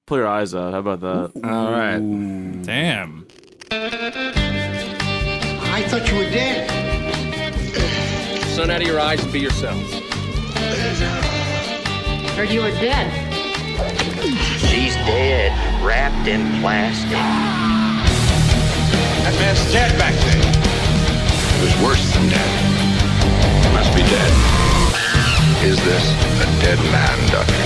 Pull your eyes out. How about that? All right. Damn. I thought you were dead. Sun out of your eyes and be yourselves. Heard you were dead. She's dead, wrapped in plastic. That man's dead back there. It was worse than dead. He must be dead. Is this a dead man, Doctor?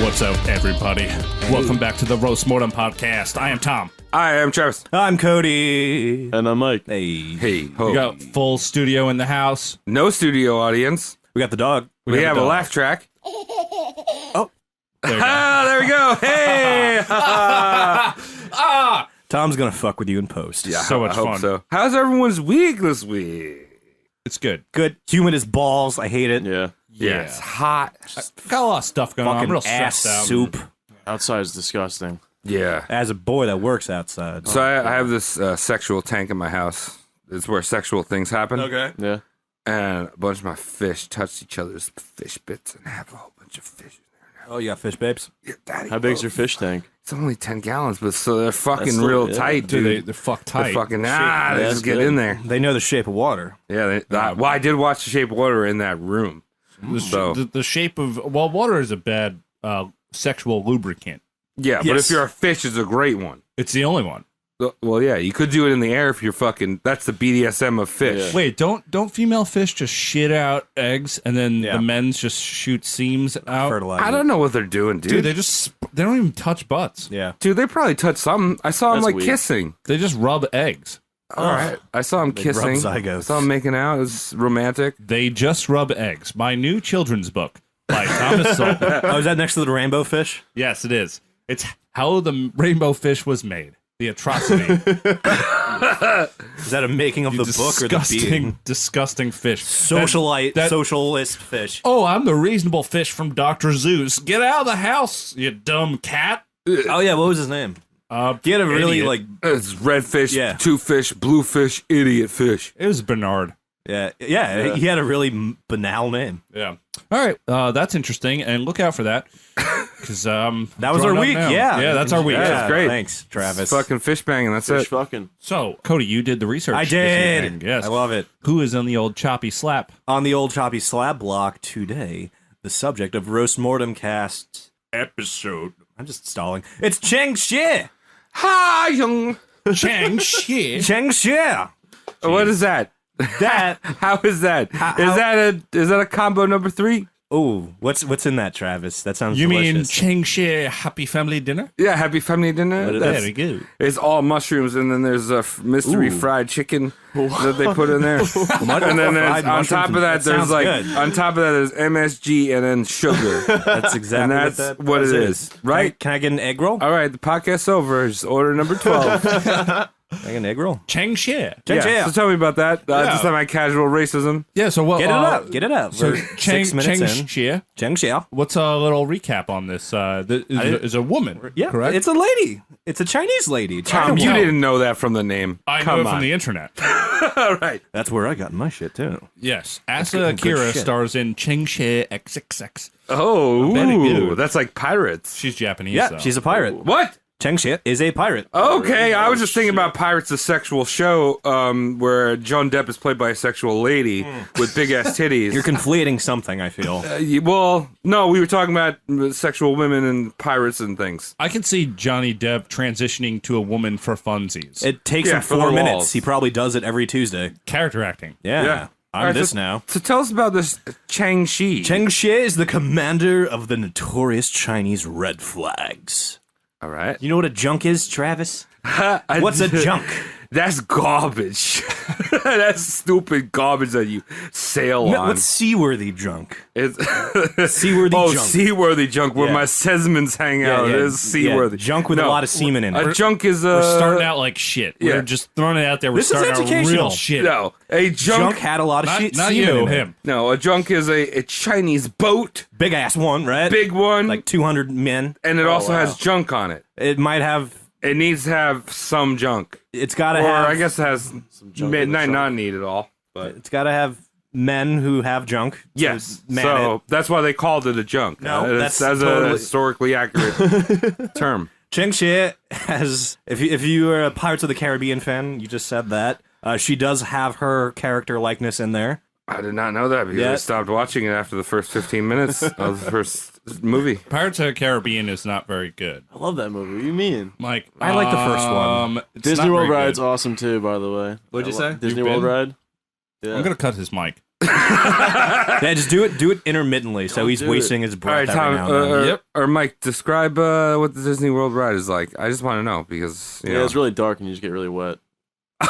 What's up, everybody? Welcome back to the Roast Mortem Podcast. I am Tom. I am Travis. I'm Cody. And I'm Mike. Hey, ho. We got full studio in the house. No studio audience. We got the dog. We have a dog. laugh track. Oh, There you go. There we go. Hey. Tom's gonna fuck with you in post. Yeah, So much I hope fun. so. How's everyone's week this week? It's good. Good. Humid as balls. I hate it. Yeah. Yeah, it's hot. Got a lot of stuff going on. I'm Fucking real ass stressed out. soup. Outside is disgusting. Yeah. As a boy that works outside. So I have this sexual tank in my house. It's where sexual things happen. Okay. Yeah. And a bunch of my fish touched each other's fish bits and I have a whole bunch of fish in there. Oh, you got fish babes? Yeah, Daddy, How big's your fish tank? It's only 10 gallons, but so they're fucking That's still- real yeah. tight, Dude, dude. they're fuck They're tight. fucking, they That's just get good. in there. They know the shape of water. Yeah, well, I did watch The Shape of Water in that room. So, The shape of... Well, water is a bad sexual lubricant. yeah, but Yes. if you're a fish, it's a great one. It's the only one. Well, yeah, you could do it in the air if you're fucking. That's the BDSM of fish. Yeah. Wait, don't female fish just shit out eggs and then Yeah. the men's just shoot seams out? Fertilizer. I don't know what they're doing, dude. Dude, they don't even touch butts. Yeah. Dude, they probably touched something. I saw them That's like weird. kissing. They just rub eggs. All right, I saw them They rub kissing. zygotes. I saw them making out. It was romantic. They just rub eggs. My new children's book by Thomas Sullivan. Oh, is that next to the rainbow fish? Yes, it is. It's how the rainbow fish was made. The atrocity. Is that a making of the book or the being? Disgusting fish. Socialite, That- socialist fish. Oh, I'm the reasonable fish from Dr. Zeus. Get out of the house, you dumb cat. Oh, yeah, what was his name? He had a really, Idiot. like, It's red fish, Yeah. two fish, blue fish, idiot fish. It was Bernard. yeah, he had a really banal name. Yeah. All right. That's interesting, and look out for that. Because That was our week, yeah. Yeah, that's our week. Yeah. That's great. Thanks, Travis. It's fucking fish banging. That's Fish it. fucking. So, Cody, you did the research. I this did. evening. Yes. I love it. Who is on the old choppy slap? On the old choppy slab block today, the subject of Roast Mortem Cast episode. I'm just stalling. It's Ching Shih. Hi, young. Chang Shih. Ching Shih. What is that? That. How is that? Is that a combo number 3? Ooh, what's in that, Travis? That sounds You mean delicious. Chang Shih Happy Family Dinner? Yeah, happy family dinner. Very good. It's all mushrooms, and then there's a mystery Ooh. fried chicken that they put in there. What? And then there's, Fried on mushrooms top of and- that, there's sounds like good. on top of that there's MSG and then sugar, That's exactly and that's what that it is, right? Can I get an egg roll? All right, the podcast's over. Just order number 12. Can I get an egg roll? Chang Shih. Ching Shih. So tell me about that. Yeah. Just my casual racism. Yeah, so what? Get it up. Get it up. So We're Chang 6 minutes in. Shih. Ching Shih. What's a little recap on this? Is a woman, Yeah, correct? it's a lady. It's a Chinese lady. Tom, you tell. didn't know that from the name. I Come know it on. from the internet. All right. That's where I got my shit, too. Yes, Asa good Akira shit. stars in Ching Shih XXX. Oh, Very ooh, good. that's like pirates. She's Japanese. Yeah, though. she's a pirate. What? Cheng Shih is a pirate. Okay, I was just thinking about Pirates, the sexual show, where Joan Depp is played by a sexual lady with big ass titties. You're conflating something, I feel. Well, no, we were talking about sexual women and pirates and things. I can see Johnny Depp transitioning to a woman for funsies. It takes Yeah, him for the 4 minutes. walls. He probably does it every Tuesday. Character acting. Yeah. Yeah. I'm All right, this so, now. So tell us about this Chang Shih. Cheng Shih is the commander of the notorious Chinese Red Flags. All right. You know what a junk is, Travis? What's a junk? That's garbage. That's stupid garbage that you sail on. What's seaworthy junk? It's Seaworthy oh, junk. seaworthy junk where Yeah. my Sesmans hang out. It is seaworthy. Junk with a No, lot of semen in it. A junk is We're starting out like shit. yeah. We're just throwing it out there. We're This is starting out educational. real shit. No, a Junk junk. had a lot of shit. Not semen you, in it. him. No, a junk is a Chinese boat, Big ass one, right? big one, Like 200 men. and it also has junk on it. It might have. It needs to have some junk, It's got to or have. I guess it has junk in the not trunk. need it all, but It's got to have men who have junk. to Yes. man So it. that's why they called it a junk. No, that's a totally- historically accurate term. Ching Shih has, if you are a Pirates of the Caribbean fan, you just said that. She does have her character likeness in there. I did not know that because I Yeah. stopped watching it after the first 15 minutes of the first movie. Pirates of the Caribbean is not very good. I love that movie. What do you mean? Like I like the first one. it's Disney not World very Ride's good. awesome too, by the way. What'd you say? Disney You've World been? Ride. Yeah. I'm gonna cut his mic. Yeah, just do it intermittently, so he's do wasting it. his All breath right, every Tom, now and then. Yep. or Mike, describe what the Disney World ride is like. I just want to know because you Yeah, know. it's really dark and you just get really wet. All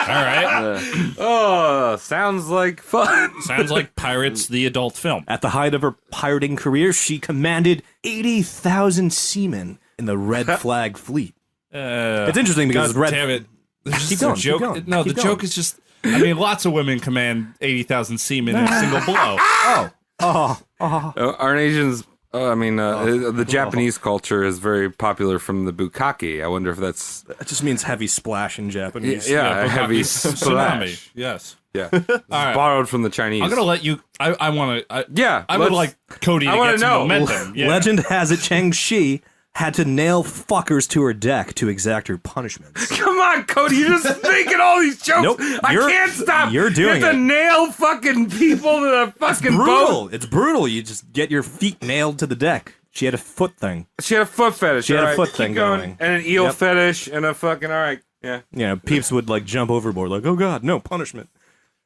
right. Yeah. Oh, sounds like fun. Sounds like Pirates, the adult film. At the height of her pirating career, she commanded 80,000 seamen in the Red Flag Fleet. It's interesting because God Red. damn it. There's Keep just a going, keep joke. going, No, keep the going. joke is just. I mean, lots of women command 80,000 seamen in a single blow. Aren't Asians? The Japanese culture is very popular from the bukkake. I wonder if that's It just means heavy splash in Japanese. a heavy Tsunami. splash. Yes. Yeah, it's right. borrowed from the Chinese. I'm gonna let you. I want to. Yeah, I would let's- like Cody to I wanna get some know. momentum. Yeah. Legend has it Cheng Shih had to nail fuckers to her deck to exact her punishments. Come on, Cody, you're just making all these jokes. Nope, I you're- can't stop. you're doing you have to it. nail fucking people to the fucking Brutal. boat. It's brutal. You just get your feet nailed to the deck. She had a foot thing. She had a foot fetish. She had a all right, foot keep thing going. and an eel Yep. fetish, and a fucking all right. Yeah. You know, peeps would like jump overboard, like, oh god, no punishment.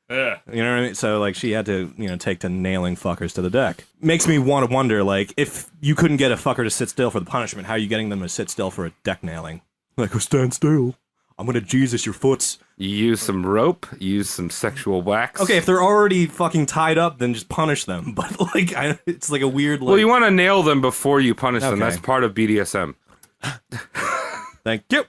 Yeah. You know what I mean? So like she had to, take to nailing fuckers to the deck. Makes me want to wonder, like, if you couldn't get a fucker to sit still for the punishment, how are you getting them to sit still for a deck nailing? Like, oh, stand still. I'm gonna Jesus your foots. You use some rope. You use some sexual wax. Okay, if they're already fucking tied up, then just punish them. But like, it's like a weird. Like, Well, you want to nail them before you punish them. Okay. That's part of BDSM. Thank you.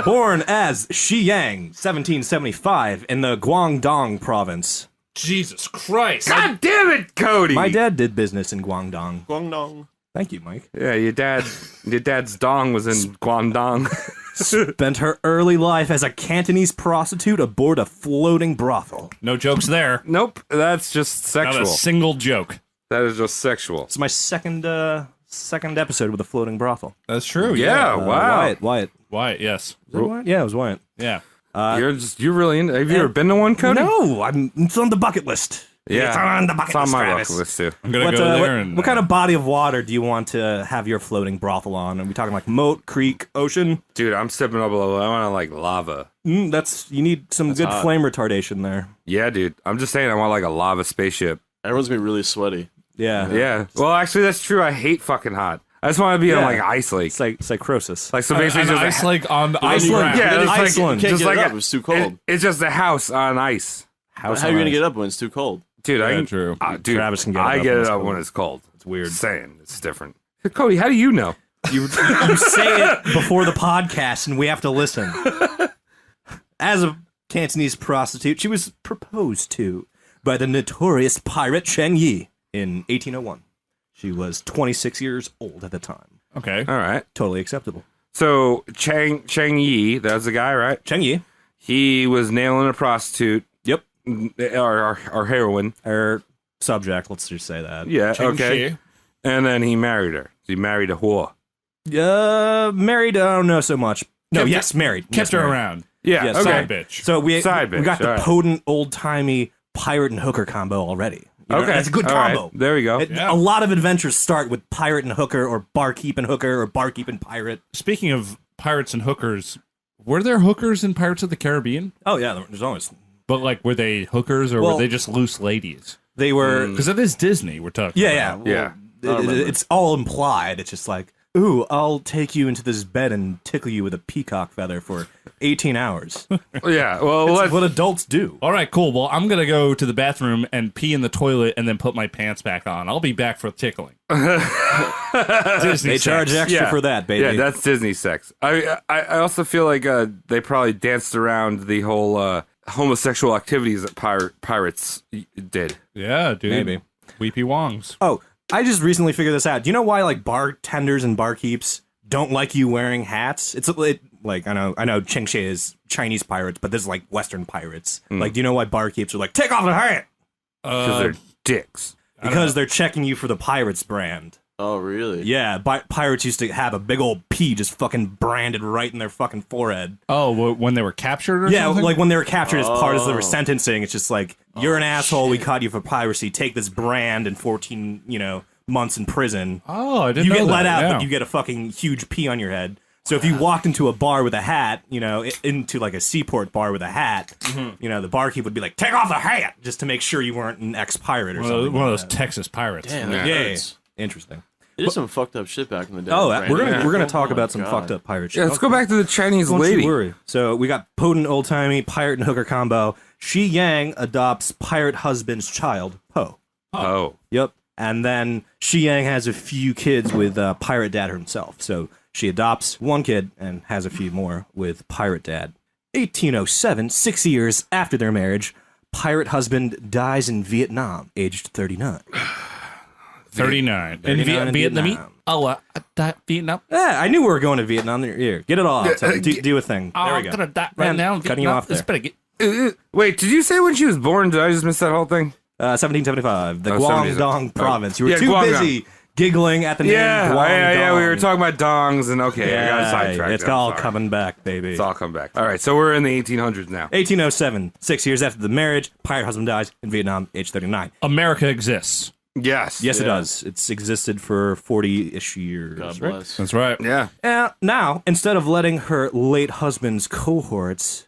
Born as Shi Yang, 1775, in the Guangdong province. Jesus Christ. God damn it, Cody! My dad did business in Guangdong. Guangdong. Thank you, Mike. Yeah, your dad's dong was in Guangdong. Spent her early life as a Cantonese prostitute aboard a floating brothel. No jokes there. Nope, that's just Not sexual. a single joke. That is just sexual. It's my second episode with a floating brothel. That's true. Yeah, wow. Wyatt. Wyatt, yes. Is it Wyatt? Yeah, it was Wyatt. Yeah. You're really into. Have you ever been to one, Cody? No, it's on the bucket list. Yeah, It's on the bucket it's on list, my Travis. bucket list too. I'm going What, to go there what, and. what kind of body of water do you want to have your floating brothel on? Are we talking like moat, creek, ocean? Dude, I'm stepping up a level. I want like lava. You need some good hot. flame retardation there. Yeah, dude. I'm just saying, I want like a lava spaceship. Everyone's gonna be really sweaty. Yeah. Yeah. Well, actually, that's true. I hate fucking hot. I just want to be on Yeah. like ice lake. It's like psychrosis. Like so, basically, An just ice lake on ice you- ground. yeah, Then it's like Iceland. Can't just get like it up. a- It's too cold. It's just a house on ice, House How are on you gonna ice. get up when it's too cold? dude. I Yeah, can, true. dude, Travis can get it I up get when it it's up cold. when it's cold. It's weird. Saying it's different. Cody, how do you know? You say it before the podcast, and we have to listen. As a Cantonese prostitute, she was proposed to by the notorious pirate Cheng Yi in 1801. She was 26 years old at the time. Okay. All right. Totally acceptable. So Chang Yi, that's the guy, right? Cheng Yi. He was nailing a prostitute, Yep. or heroine. Her subject, let's just say that. Yeah. Ching okay. Shih. And then he married her. He married a whore. Married, I don't know so much. No, Kept her- yes, married. Kept Yes, her married. around. Yeah. Yeah, okay. Side bitch. So we Side we bitch, got the alright. potent, old-timey pirate and hooker combo already. You know, Okay. That's a good all right. combo. There we go. Yeah. A lot of adventures start with pirate and hooker, or barkeep and hooker, or barkeep and pirate. Speaking of pirates and hookers, were there hookers in Pirates of the Caribbean? Oh yeah, there's always. But like, were they hookers or Well- were they just loose ladies? They were. Because it is Disney we're talking Yeah, about. yeah, Yeah. It's all implied. It's just like, ooh, I'll take you into this bed and tickle you with a peacock feather for 18 hours. Yeah. Well, It's let's, what adults do. All right, cool. Well, I'm going to go to the bathroom and pee in the toilet and then put my pants back on. I'll be back for tickling. Disney They charge sex. extra yeah. for that, baby. Yeah, that's Disney sex. I also feel like they probably danced around the whole homosexual activities that pirates did. Yeah, dude. Maybe. Weepy Wongs. Oh, I just recently figured this out. Do you know why like bartenders and barkeeps don't like you wearing hats? like I know Ching Shih is Chinese pirates, but this is like Western pirates. Like, do you know why barkeeps are like, take off the hat? Because they're dicks. Because they're checking you for the pirates brand. Oh, really? Yeah, pirates used to have a big old P just fucking branded right in their fucking forehead. Oh, when they were captured or something? Like when they were captured as part of their sentencing, it's just like, you're an asshole, we caught you for piracy, take this brand and 14, months in prison. Oh, I didn't know know You get let that, out, yeah. but you get a fucking huge P on your head. So if you walked into a bar with a hat, into like a seaport bar with a hat, the barkeep would be like, take off the hat, just to make sure you weren't an ex-pirate or something. One of like those that. Texas pirates. Damn, Yeah. that Yeah, hurts. interesting. It is some fucked up shit back in the day. Oh, right? we're gonna talk Oh about my some God. fucked up pirate shit. Yeah, let's go back to the Chinese Don't lady. you worry. So we got potent old timey pirate and hooker combo. Shi Yang adopts pirate husband's child, Po. Oh. Yep. And then Shi Yang has a few kids with pirate dad himself. So she adopts one kid and has a few more with pirate dad. 1807, 6 years after their marriage, pirate husband dies in Vietnam, aged 39. 39. In 39 in Vietnam? Vietnam. Oh, Vietnam? Yeah, I knew we were going to Vietnam. Here, get it all out. Do a thing. There we I'm go. gonna die right Man, now. cutting you off there. This better get- Wait, did you say when she was born? Did I just miss that whole thing? 1775, the Oh, Guangdong 70s. province. You were Yeah, too Guangdong. busy giggling at the name Yeah, Guangdong. we were talking about dongs and okay, I got Yeah, sidetracked. it's I'm all sorry. coming back, baby. It's all come back. All right, so we're in the 1800s now. 1807, 6 years after the marriage, pirate husband dies in Vietnam, age 39. America exists. Yes. Yes, it does. It's existed for 40-ish years. God right? bless. That's right. Yeah. Now, instead of letting her late husband's cohorts,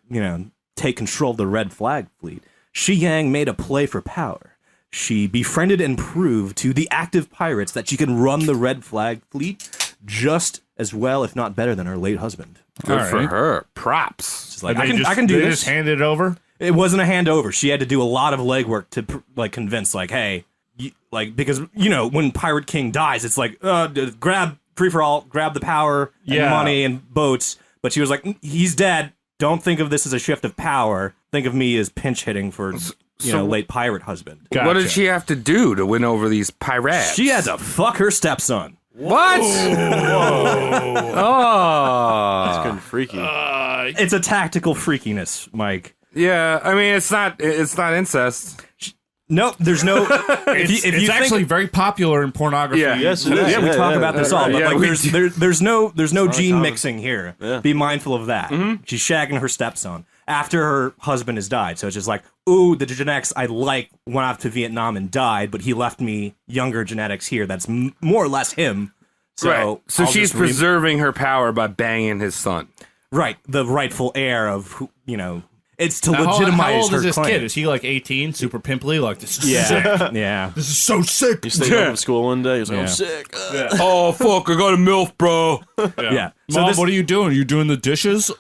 take control of the Red Flag Fleet, Shi Yang made a play for power. She befriended and proved to the active pirates that she can run the Red Flag Fleet just as well, if not better, than her late husband. Good All for right. her. Props. She's like, And I can do they this. just hand it over? It wasn't a handover. She had to do a lot of legwork to convince, hey, because when Pirate King dies, it's like grab free for all, grab the power and Yeah. money and boats. But she was like, he's dead. Don't think of this as a shift of power. Think of me as pinch hitting for late pirate husband. Gotcha. What did she have to do to win over these pirates? She had to fuck her stepson. What? Oh. It's kind of freaky. It's a tactical freakiness, Mike. Yeah, I mean it's not incest. Nope, there's no. It's actually very popular in pornography. Yeah. Yes, it is. Yeah, we talk about this all, but yeah, we there's no gene common. mixing here. Yeah. Be mindful of that. She's shagging her stepson after her husband has died, so it's just like, ooh, the genetics I like went off to Vietnam and died, but he left me younger genetics here. That's more or less him. So, Right. So I'll she's just re- preserving her power by banging his son. right, the rightful heir of who, it's to Now, legitimize how old her is this claim. kid? Is he like 18, super pimply? Like, this is Yeah, sick. yeah. This is so sick. He stayed home from school one day. He was like, Yeah. I'm sick. Oh fuck! I got a milf, bro. Yeah. So Mom, this- what are you doing? You doing the dishes? Is it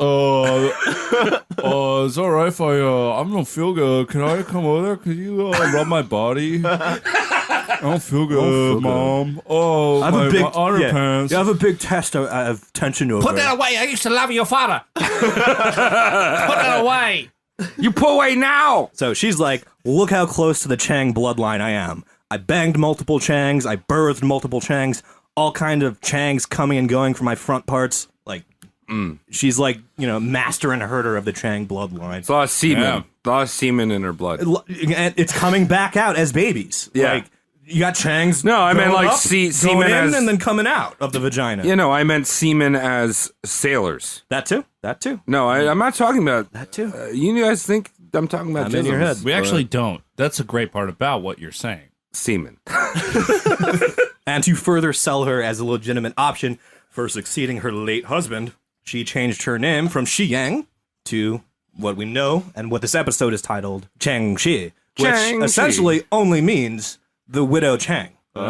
alright if I don't feel good. Can I come over there? Could you rub my body? I don't feel good, Mom. Oh, I have my a big underpants. I have a big test. I have tension over. Put that away. I used to love your father. Put that away. You pull away now. So she's like, look how close to the Chang bloodline I am. I banged multiple Changs. I birthed multiple Changs. All kind of Changs coming and going from my front parts. Like, she's like, master and herder of the Chang bloodline. It's a lot of semen. Yeah. A lot of semen in her blood. And it's coming back out as babies. Yeah. Like, you got Changs. No, I meant going like up, semen going in as- and then coming out of the vagina. You know, I meant semen as sailors. That too. That too. No, I'm not talking about. That too. You guys think I'm talking about I'm in your jisms, head. We actually don't. That's a great part about what you're saying. semen. And to further sell her as a legitimate option for succeeding her late husband, she changed her name from Shi Yang to what we know and what this episode is titled Chang Shih, which Chang Shih. essentially only means the widow Chang. So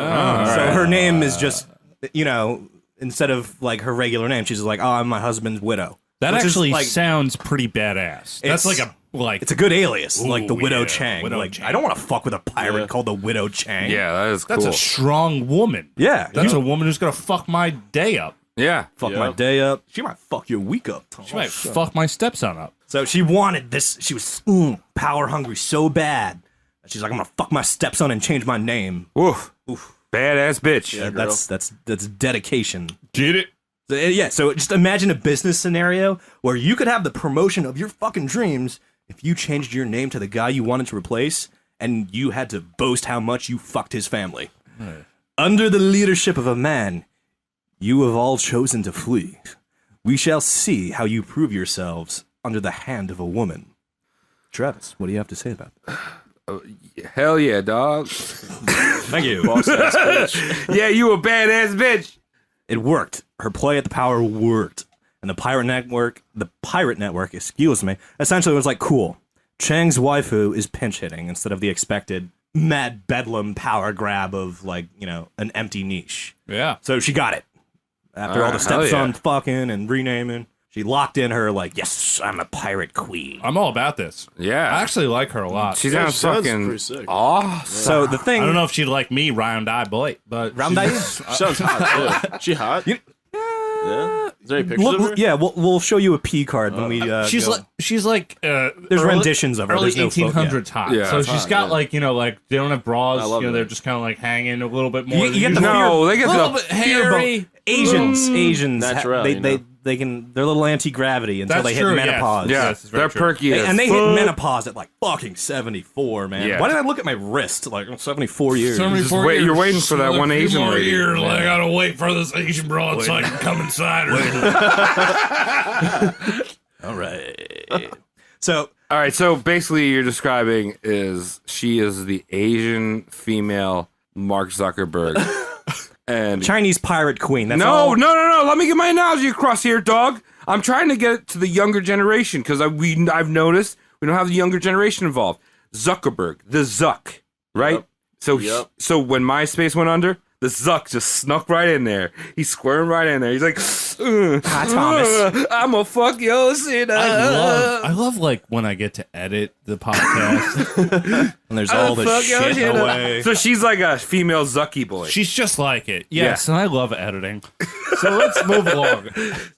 her name is just, instead of like her regular name, she's just like, oh, I'm my husband's widow. That Which is, actually like, sounds pretty badass. That's It's- like it's a good alias, like the Ooh, widow yeah, Chang. Widow like, Chang. I don't want to fuck with a pirate Yeah. called the widow Chang. Yeah, that is cool. that's a strong woman. Yeah. That's a woman who's gonna fuck my day up. yeah. Fuck Yeah. my day up. She might fuck your week up, Tom. She might fuck my stepson up. So she wanted this. She was power hungry so bad. that She's like, I'm gonna fuck my stepson and change my name. Woof. Badass bitch. Yeah, girl. That's dedication. Get it? So just imagine a business scenario where you could have the promotion of your fucking dreams if you changed your name to the guy you wanted to replace and you had to boast how much you fucked his family. Right. Under the leadership of a man, you have all chosen to flee. We shall see how you prove yourselves under the hand of a woman. Travis, what do you have to say about that? Hell yeah, dog. Thank you. Boss ass bitch. Yeah, you a badass bitch. It worked. Her play at the power worked. And the pirate network, essentially was like, cool. Chang's waifu is pinch hitting instead of the expected mad bedlam power grab of like, an empty niche. Yeah. So she got it. After all the stepson fucking and renaming, she locked in her like, yes, I'm a pirate queen. I'm all about this. Yeah. I actually like her a lot. She Yeah, sounds she sounds fucking pretty sick. awesome. So the thing, I don't know if she'd like me, round eye boy, but round eye. She sounds hot, too. She hot? Yeah? Is there any pictures of her? Yeah, we'll show you a P card when we. she's go. she's like There's renditions of her. early There's no 1800s hot. Yeah, so it's she's hot, got yeah. like they don't have bras. I love They're it. just kind of like hanging a little bit more. You get the No, they get little the bit hairy. Asians, Natural, they can they're a little anti-gravity until That's they hit true, yes. menopause. yeah, Yes, it's very they're true. perky as And they fuck. hit menopause at like fucking 74, man. Yeah. Why did I look at my wrist? Like 74 years. You're waiting for that one Asian lady. Years, like, I gotta wait for this Asian broad so I can come inside her. All right. So All right, so basically you're describing is she is the Asian female Mark Zuckerberg. And Chinese pirate queen. That's no, all. no. Let me get my analogy across here, dog. I'm trying to get it to the younger generation because I've noticed we don't have the younger generation involved. Zuckerberg, the Zuck, right? Yep. So Yep. so when MySpace went under, the Zuck just snuck right in there. He's squirming right in there. He's like, Hi, Thomas. I'ma fuck your shit up. I love like when I get to edit the podcast. And there's all this Fuck your shit shit up. away. So she's like a female Zucky boy. She's just like it. Yes, and I love editing. So let's move along.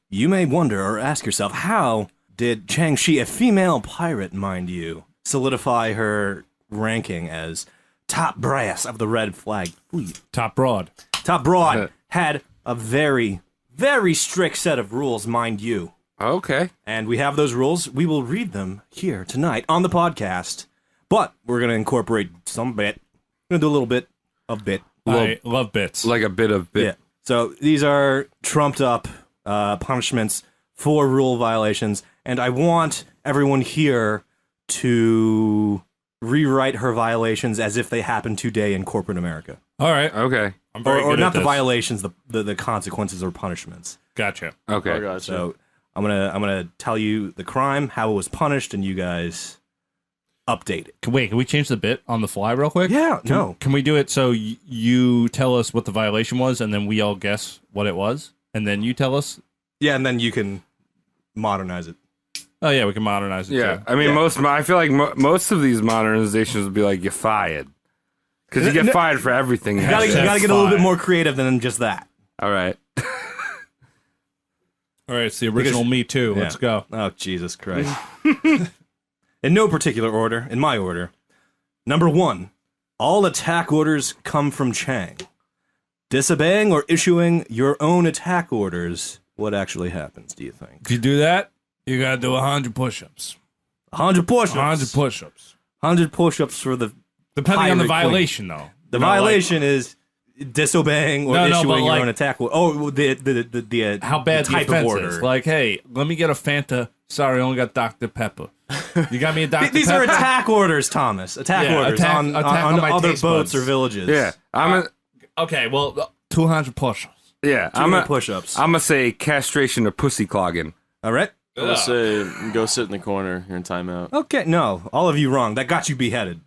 You may wonder or ask yourself, how did Chang Shih, a female pirate, mind you, solidify her ranking as top brass of the Red Flag Fleet? Top broad. Top Broad had a very, very strict set of rules, mind you. Okay. And we have those rules. We will read them here tonight on the podcast. But we're going to incorporate some bit. We're going to do a little bit of bit. I love bits. Like a bit of bit. Yeah. So these are trumped up punishments for rule violations. And I want everyone here to rewrite her violations as if they happened today in corporate America. All right. Okay. I'm very Or good not at the this. violations, the consequences or punishments. Gotcha. Okay. Oh, gotcha. So I'm gonna tell you the crime, how it was punished, and you guys update it. Wait, can we change the bit on the fly real quick? Yeah, Can, no. Can we do it so you tell us what the violation was, and then we all guess what it was, and then you tell us? Yeah, and then you can modernize it. Oh yeah, we can modernize it. Yeah, too. I mean, I feel like most of these modernizations would be like, you're fired. Because you get fired for everything. You gotta get a little bit more creative than just that. All right. All right, it's the original Me Too. Yeah. Let's go. Oh, Jesus Christ. In no particular order, in my order. Number 1, all attack orders come from Chang. Disobeying or issuing your own attack orders, what actually happens, do you think? If you do that, you gotta do 100 push-ups. 100 push-ups. 100 push-ups. 100 push-ups for the... Depending on the Pirate queen. violation, though. The You know, like, violation is disobeying or No, but issuing your like- own attack order. Oh, the how bad the the type offense of order. is. Like, hey, let me get a Fanta. Sorry, I only got Dr. Pepper. You got me a Dr. These Pepper? are attack orders, Thomas. Attack Yeah, orders attack on on my other taste boats buds. or villages. Yeah. Okay, well, 200 push-ups. I'm many push-ups. I'm gonna say castration or pussy clogging. All right. I'm gonna say, go sit in the corner. You're in timeout. Okay, no, all of you wrong. That got you beheaded.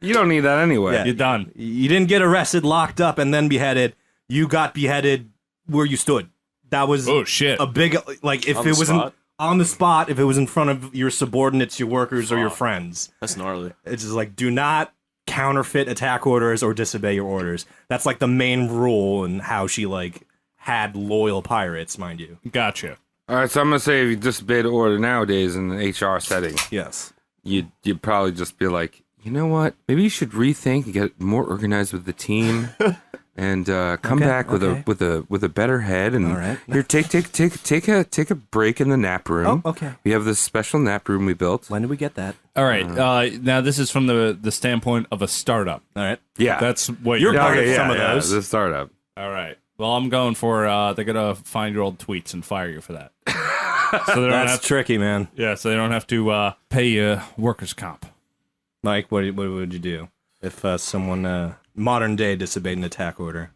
You don't need that anyway. Yeah. You're done. You didn't get arrested, locked up, and then beheaded. You got beheaded where you stood. That was Oh, shit. a big, like, if On it the was in, spot? on the spot, if it was in front of your subordinates, your workers, or your friends. That's gnarly. It's just like, do not counterfeit attack orders or disobey your orders. That's like the main rule and how she, like, had loyal pirates, mind you. Gotcha. All right, so I'm gonna say if you disobey the order nowadays in an HR setting, Yes. you'd probably just be like, you know what? Maybe you should rethink and get more organized with the team and come back with a better head. And all right. Here, take a break in the nap room. Oh, okay. We have this special nap room we built. When did we get that? All right. Now this is from the standpoint of a startup. All right. Yeah, That's what You're you're part doing. of some of those. The startup. All right. Well, I'm going for they're gonna find your old tweets and fire you for that. So they don't That's have tricky, man. so they don't have to pay you workers' comp. Mike, what would you do if someone modern day disobeyed an attack order?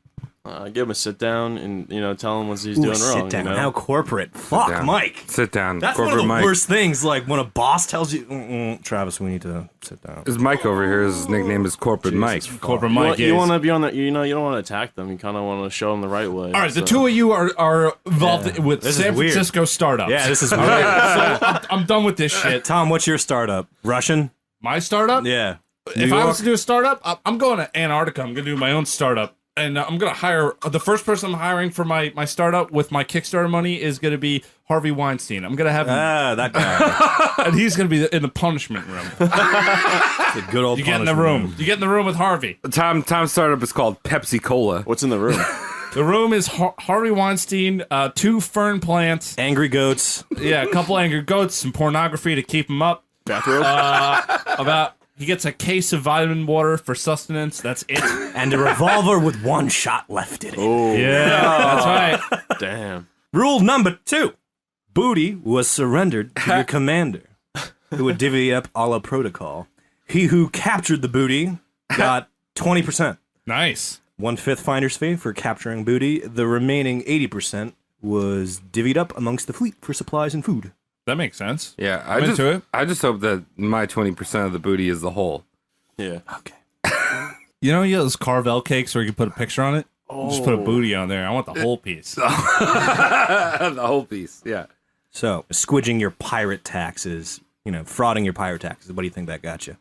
Give him a sit down and tell him what he's doing wrong. Sit down. How corporate? Fuck, down. Mike. Sit down. That's Corporate one of the Mike. worst things. Like when a boss tells you, Travis, we need to sit down. His Mike over here. His nickname is Corporate Mike. Corporate Mike. You want to be on the. You don't want to attack them. You kind of want to show them the right way. All right, the two of you are involved with This is San weird. Francisco startups. Yeah, this is All weird. right, so I'm done with this shit. Tom, what's your startup? Russian? My startup? Yeah. If I was to do a startup, I'm going to Antarctica. I'm going to do my own startup. And I'm going to hire, the first person I'm hiring for my startup with my Kickstarter money is going to be Harvey Weinstein. I'm going to have him, That guy. and he's going to be in the punishment room. It's a good old You get in the punishment room. You get in the room with Harvey. Tom's startup is called Pepsi Cola. What's in the room? The room is Harvey Weinstein, 2 fern plants, Angry goats. a couple angry goats, some pornography to keep him up. Bathrobe? He gets a case of vitamin water for sustenance. That's it. And a revolver with one shot left in it. Oh, Yeah, that's right. damn. Rule number 2. Booty was surrendered to your commander, who would divvy up a la protocol. He who captured the booty got 20%. Nice. 1/5 finder's fee for capturing booty. The remaining 80% was divvied up amongst the fleet for supplies and food. That makes sense. Yeah, I'm into it. I just hope that my 20% of the booty is the whole. Yeah. Okay. You know those Carvel cakes where you can put a picture on it? Just put a booty on there. I want the whole piece. The whole piece. Yeah. So, squidging your pirate taxes, frauding your pirate taxes. What do you think that got you?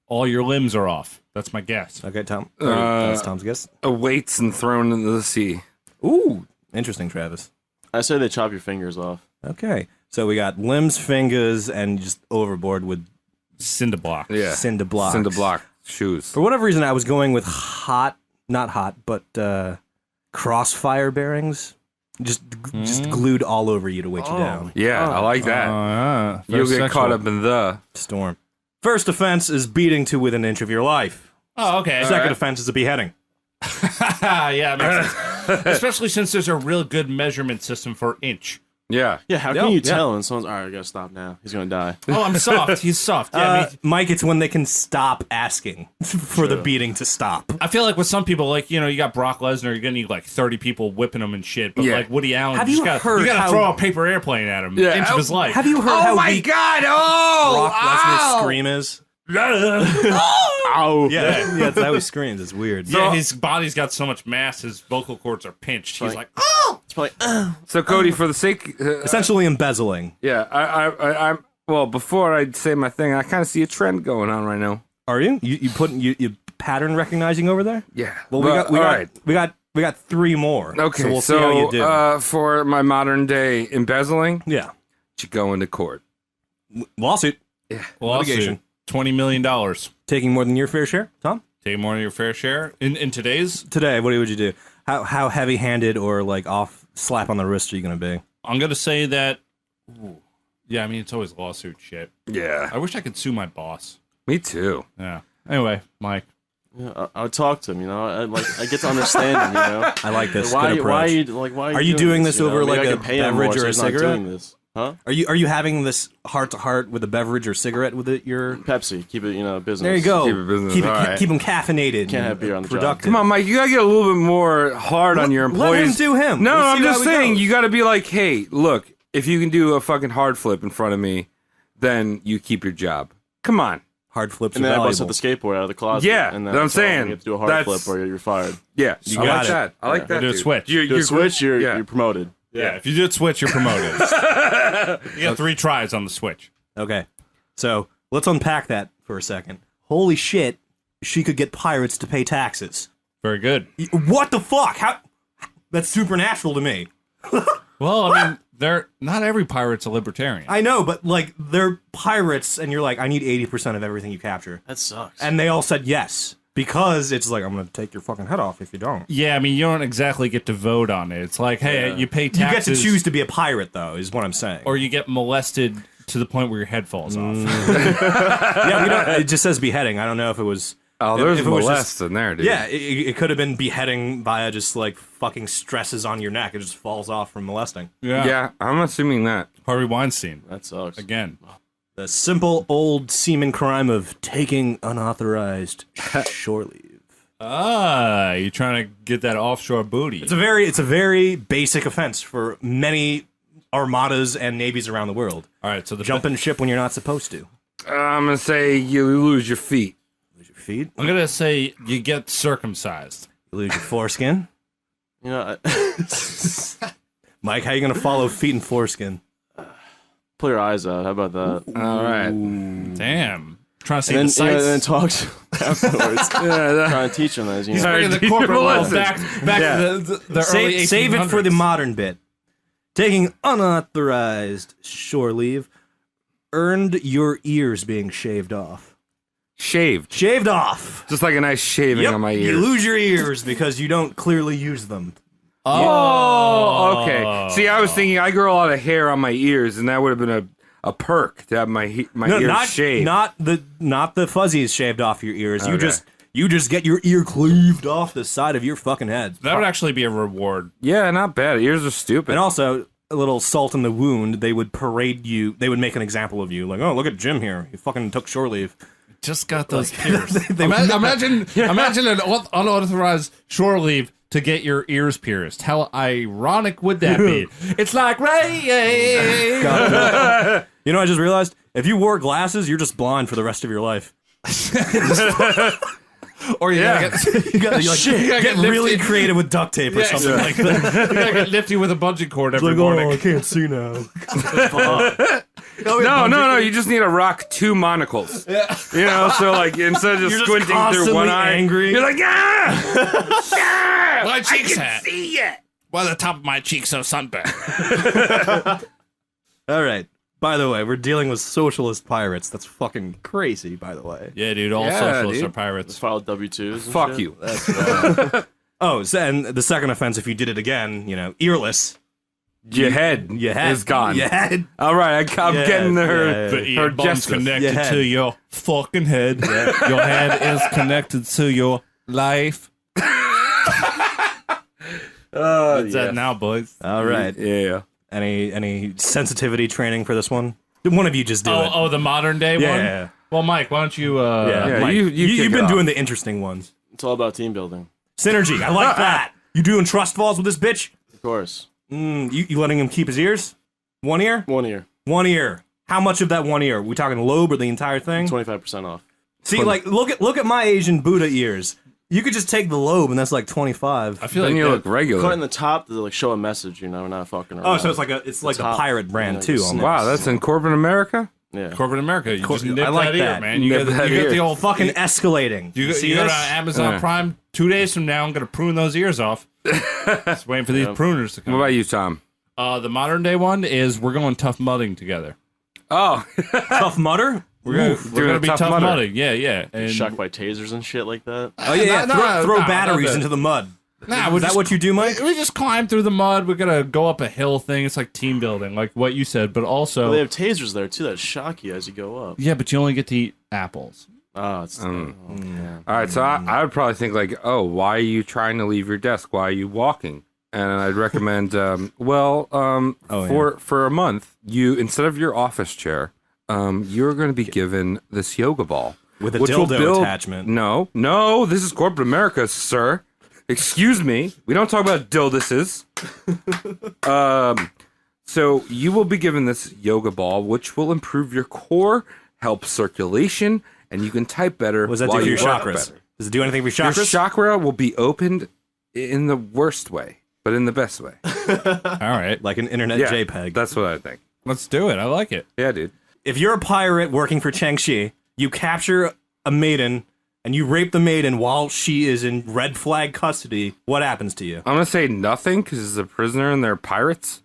All your limbs are off. That's my guess. Okay, Tom. That's Tom's guess. Weights and thrown into the sea. Ooh, interesting, Travis. I say they chop your fingers off. Okay, so we got limbs, fingers, and just overboard with Cinder block. Yeah. cinder blocks. Cinder block shoes. For whatever reason, I was going with not hot, but crossfire bearings. Just glued all over you to weight you down. Yeah, I like that. You'll get caught up in the Storm. First offense is beating to within an inch of your life. Oh, okay. Second offense is a beheading. Yeah, it makes sense. Especially since there's a real good measurement system for inch. Yeah. Yeah, how can you tell when someone's, all right, I gotta stop now. He's gonna die. Oh, I'm soft. He's soft. Yeah, Mike, it's when they can stop asking for the beating to stop. I feel like with some people, like, you got Brock Lesnar, you're gonna need like 30 people whipping him and shit. But Yeah. like Woody Allen, Have you you just heard you gotta how- throw a paper airplane at him. Yeah. Inch of his life. Have you heard how weak God! Oh! Brock Lesnar's scream is? Ow! Yeah, that's how he screams. It's weird. Yeah, his body's got so much mass, his vocal cords are pinched. He's like, It's probably, So Cody, for the sake, Essentially embezzling. yeah, I'm. Well, before I say my thing, I kind of see a trend going on right now. Are you? You pattern recognizing over there? Yeah. Well, we got 3 more. Okay, so we'll see how you do. For my modern day embezzling, Yeah, you go into court. lawsuit litigation. $20 million. taking more than your fair share. Tom, Take more than your fair share. In today's, today, what would you do? How heavy-handed or like off slap on the wrist are you going to be? I'm gonna say that. Yeah, I mean it's always lawsuit shit. Yeah. I wish I could sue my boss. Me too. Yeah. Anyway, Mike. I would talk to him, I get to understand him, I like this. Why, Good approach. why Are you doing this over, Maybe like, I a could pay him beverage more or a so he's not cigarette? doing this. Huh? Are you having this heart to heart with a beverage or cigarette with it? Your Pepsi, keep it, business. there you go. Keep it business, Keep, all right. keep them caffeinated. Can't have beer on the job. productive. Come on, Mike. You gotta get a little bit more hard on your Let employees. him do him. No, We'll I'm see just how he saying goes. you gotta be like, hey, look, if you can do a fucking hard flip in front of me, then you keep your job. Come on. Hard flips And are then I valuable. busted the skateboard out of the closet. Yeah, and that's what I'm saying. You have to do a hard That's- flip or you're fired. Yeah, You I got like it. that. I like that. Do a dude. switch. Do a switch, you're yeah. promoted. Yeah, if you do a switch, you're promoted. You got 3 tries on the switch. Okay, so let's unpack that for a second. Holy shit, she could get pirates to pay taxes. Very good. What the fuck? How? That's supernatural to me. Well, I mean, not every pirate's a libertarian. I know, but they're pirates, and you're like, I need 80% of everything you capture, That sucks. and they all said yes. because it's like, I'm going to take your fucking head off if you don't. Yeah, I mean, you don't exactly get to vote on it. It's like, hey, you pay You taxes. get to choose to be a pirate, though, is what I'm saying. Or you get molested to the point where your head falls off. Yeah, we don't, it just says beheading. I don't know if it was... Oh, there's if it was molest in there, dude. Yeah, it could have been beheading via just like fucking stresses on your neck. It just falls off from molesting. Yeah, I'm assuming that. Harvey Weinstein. That sucks. Again. The simple old seaman crime of taking unauthorized shore leave. Ah, you're trying to get that offshore booty. It's a very basic offense for many armadas and navies around the world. All right, so the Jumping ship when you're not supposed to. I'm gonna say you lose your feet. Lose your feet. I'm gonna say you get circumcised. You lose your foreskin. You know, Mike, how you gonna follow feet and foreskin? pull your eyes out. How about that? All right. Damn. Trying to see And the then, sights. and then talks afterwards. Trying to teach them this. You know? Bringing the corporate world back to the early 1800s. Save it for the modern bit. Taking unauthorized shore leave earned your ears being shaved off. Shaved. Shaved off. Just like a nice shaving on my You ears. lose your ears because you don't clearly use them. Oh, okay. See, I was thinking I grow a lot of hair on my ears, and that would have been a perk to have my ears shaved. Not the fuzzies shaved off your ears. You just get your ear cleaved off the side of your fucking head. That would actually be a reward. Yeah, not bad. Ears are stupid. And also, a little salt in the wound, they would parade you, they would make an example of you. Like, oh, look at Jim here. He fucking took shore leave. Just got those pierced. They imagine an unauthorized shore leave to get your ears pierced. How ironic would that be? It's like Ray. You know, I just realized, if you wore glasses, you're just blind for the rest of your life. Or you gotta Get really creative with duct tape or something like that. You gotta get nifty with a bungee cord every morning. I can't see now. No. You just need to rock two monocles. Yeah. You know, so like instead of just You're squinting just through one eye, angry. you're like, ah, My cheeks I can see it. Why the top of my cheeks so sunburned? All right. By the way, we're dealing with socialist pirates. That's fucking crazy, by the way. Yeah, dude. All Yeah, socialists dude. are pirates. Just file W-2s. and Fuck shit. you. Oh, and the second offense, if you did it again, you know, earless. Your head is gone. Your head. All right, I'm getting her. The Her earbuds justice. connected Your head. to your fucking head. Your head is connected to your life. What's that now, boys? All right. Yeah. Any sensitivity training for this one? One of you just do it. Oh, the modern day one? Yeah. Well, Mike, why don't you... Yeah, Mike, you you've kick been it doing off. the interesting ones. It's all about team building. Synergy. I like that. You doing trust falls with this bitch? Of course. You letting him keep his ears? One ear? 1 year. 1 ear. How much of that 1 ear? We talking lobe or the entire thing? 25% off. See, like, look at my Asian Buddha ears. You could just take the lobe, and that's like 25. I feel Then like you look Cut in regular. the top to like show a message. You know, we're not fucking around. Oh, so it's like a top, pirate brand you know, too. you Almost. Wow, that's in corporate America? Yeah. corporate America. You just nip I like that ear, that. man. You Nip got that the ear. old Fucking escalating. You See go to this? Amazon Yeah. Prime 2 days from now. I'm gonna prune those ears off. Just waiting for these pruners to What come. about you, Tom? The modern day one is we're going tough mudding together. Oh, Tough Mudder? We're doing gonna a be tough tough mudder. mudding. Yeah. And Shocked by tasers and shit like that. Oh yeah, throw no, batteries no, into the mud. Nah, Is that what you do, Mike? We just climb through the mud. We're gonna go up a hill thing. It's like team building, like what you said, but also Well, they have tasers there too that shock you as you go up. yeah, but you only get to eat apples. Oh, it's all right. So I would probably think like, oh, why are you trying to leave your desk? Why are you walking? And I'd recommend, for a month, you instead of your office chair, you're going to be given this yoga ball With a which will dildo attachment. No, this is corporate America, sir. Excuse me. We don't talk about dilduses. So you will be given this yoga ball, which will improve your core, help circulation, and you can type better. What does that do while for your you work chakras? better. Does it do anything for your Your chakras? chakra will be opened in the worst way, but in the best way. All right, Like an internet Yeah, JPEG. that's what I think. let's do it. I like it. Yeah, dude. If you're a pirate working for Shih, you capture a maiden and you rape the maiden while she is in red flag custody, what happens to you? I'm gonna say nothing because it's a prisoner and they're pirates.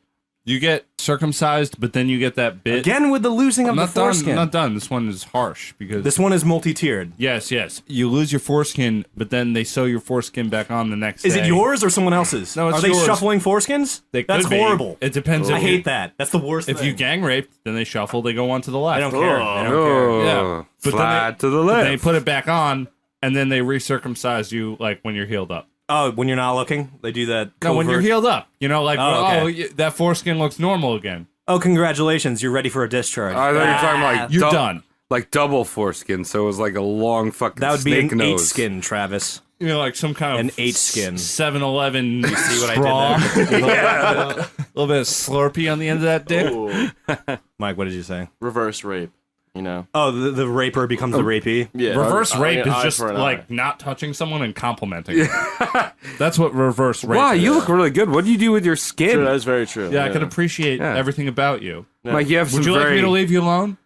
You get circumcised, but then you get that bit. Again with the losing of the I'm foreskin. not done. This one is harsh because This one is multi-tiered. Yes. You lose your foreskin, but then they sew your foreskin back on the next day. Is it yours or someone else's? No, it's Are they yours. shuffling foreskins? That's could be. horrible. It depends. I if hate that. That's the worst If thing. you gang rape, then they shuffle. They go on to the left. I don't care. I don't care. Oh, Yeah. But then slide to the But left. they put it back on, and then they recircumcise you like when you're healed up. Oh, when you're not looking? They do that No, when you're covert- healed up. You know, like, okay. that foreskin looks normal again. Oh, congratulations. You're ready for a discharge. I thought you were talking about like You're done. like double foreskin, so it was like a long fucking That would be snake an nose. 8 skin, Travis. You know, like some kind of An 8 skin. 7-Eleven See what straw. I did there? A little bit of Slurpee on the end of that dick. Ooh, Mike, what did you say? reverse rape. You know. Oh, the raper becomes the rapee? Yeah. Reverse I'll rape get is eye just for an like eye. not touching someone and complimenting. That's what reverse rape Wow, is. you look really good. What do you do with your True, skin? that is very true. Yeah, I can appreciate Yeah. everything about you. Like you have some Would you like very me to leave you alone?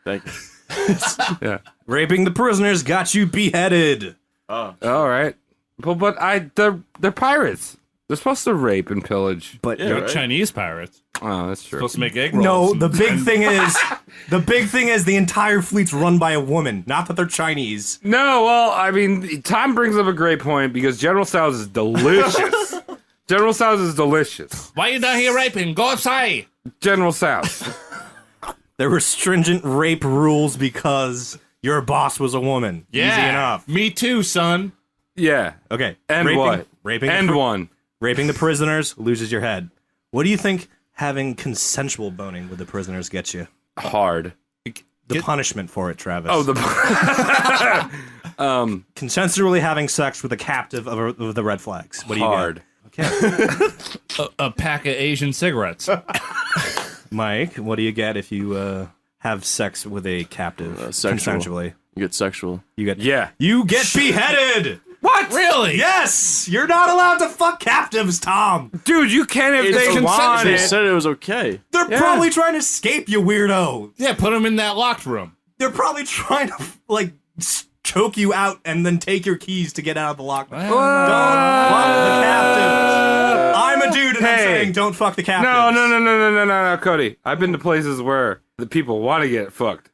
Thank you. Raping the prisoners got you beheaded. All right, but they're pirates. They're supposed to rape and pillage. But Yeah, right? Chinese pirates Oh, that's true. supposed to make egg rolls. no, the big thing is the entire fleet's run by a woman. Not that they're Chinese. No, well, I mean, Tom brings up a great point because General Tso's is delicious. General Tso's is delicious. Why you down here raping? Go outside. General Tso's. There were stringent rape rules because your boss was a woman. Yeah, Easy enough. Me too, son. Yeah. Okay. And what? Raping And one. Raping the prisoners loses your head. What do you think having consensual boning with the prisoners gets you? Hard. The punishment for it, Travis. Oh, the consensually having sex with a captive of the red flags. What do you hard. get? Okay. A pack of Asian cigarettes. Mike, what do you get if you have sex with a captive Sexual. consensually? You get sexual. You get Yeah. You get beheaded. What? Really? Yes, you're not allowed to fuck captives, Tom. Dude, you can if It's they consent- want They it. said it was okay. They're probably trying to escape you, weirdo. Yeah, put them in that locked room. They're probably trying to like choke you out and then take your keys to get out of the lock. Don't fuck the captives. I'm a dude and I'm Hey. saying don't fuck the captives. No, Cody. I've been to places where the people want to get fucked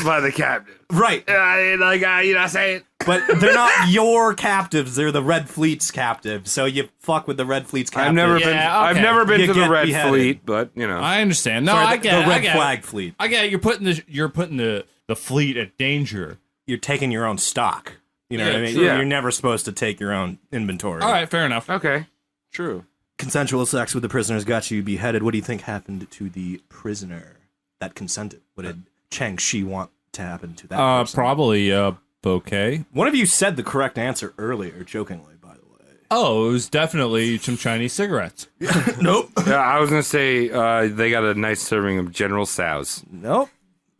by the captive. Right, You know what I'm saying? but they're not your captives. They're the Red Fleet's captives. So you fuck with the Red Fleet's captive. I've never Yeah, been. okay. I've never been You to the get Red beheaded. Fleet, but you know. I understand. No, Sorry, I get it. the I Red get Flag it. Fleet. I get it. You're putting the fleet at danger. You're taking your own stock. You know Yeah, what I mean? true. You're never supposed to take your own inventory. All right, fair enough. Okay. True. Consensual sex with the prisoners got you beheaded. What do you think happened to the prisoner that consented? What did Chang Shih want to happen to that person? Probably a bouquet. One of you said the correct answer earlier, jokingly, by the way. Oh, it was definitely some Chinese cigarettes. Nope. Yeah, I was gonna say they got a nice serving of General Tso's. Nope.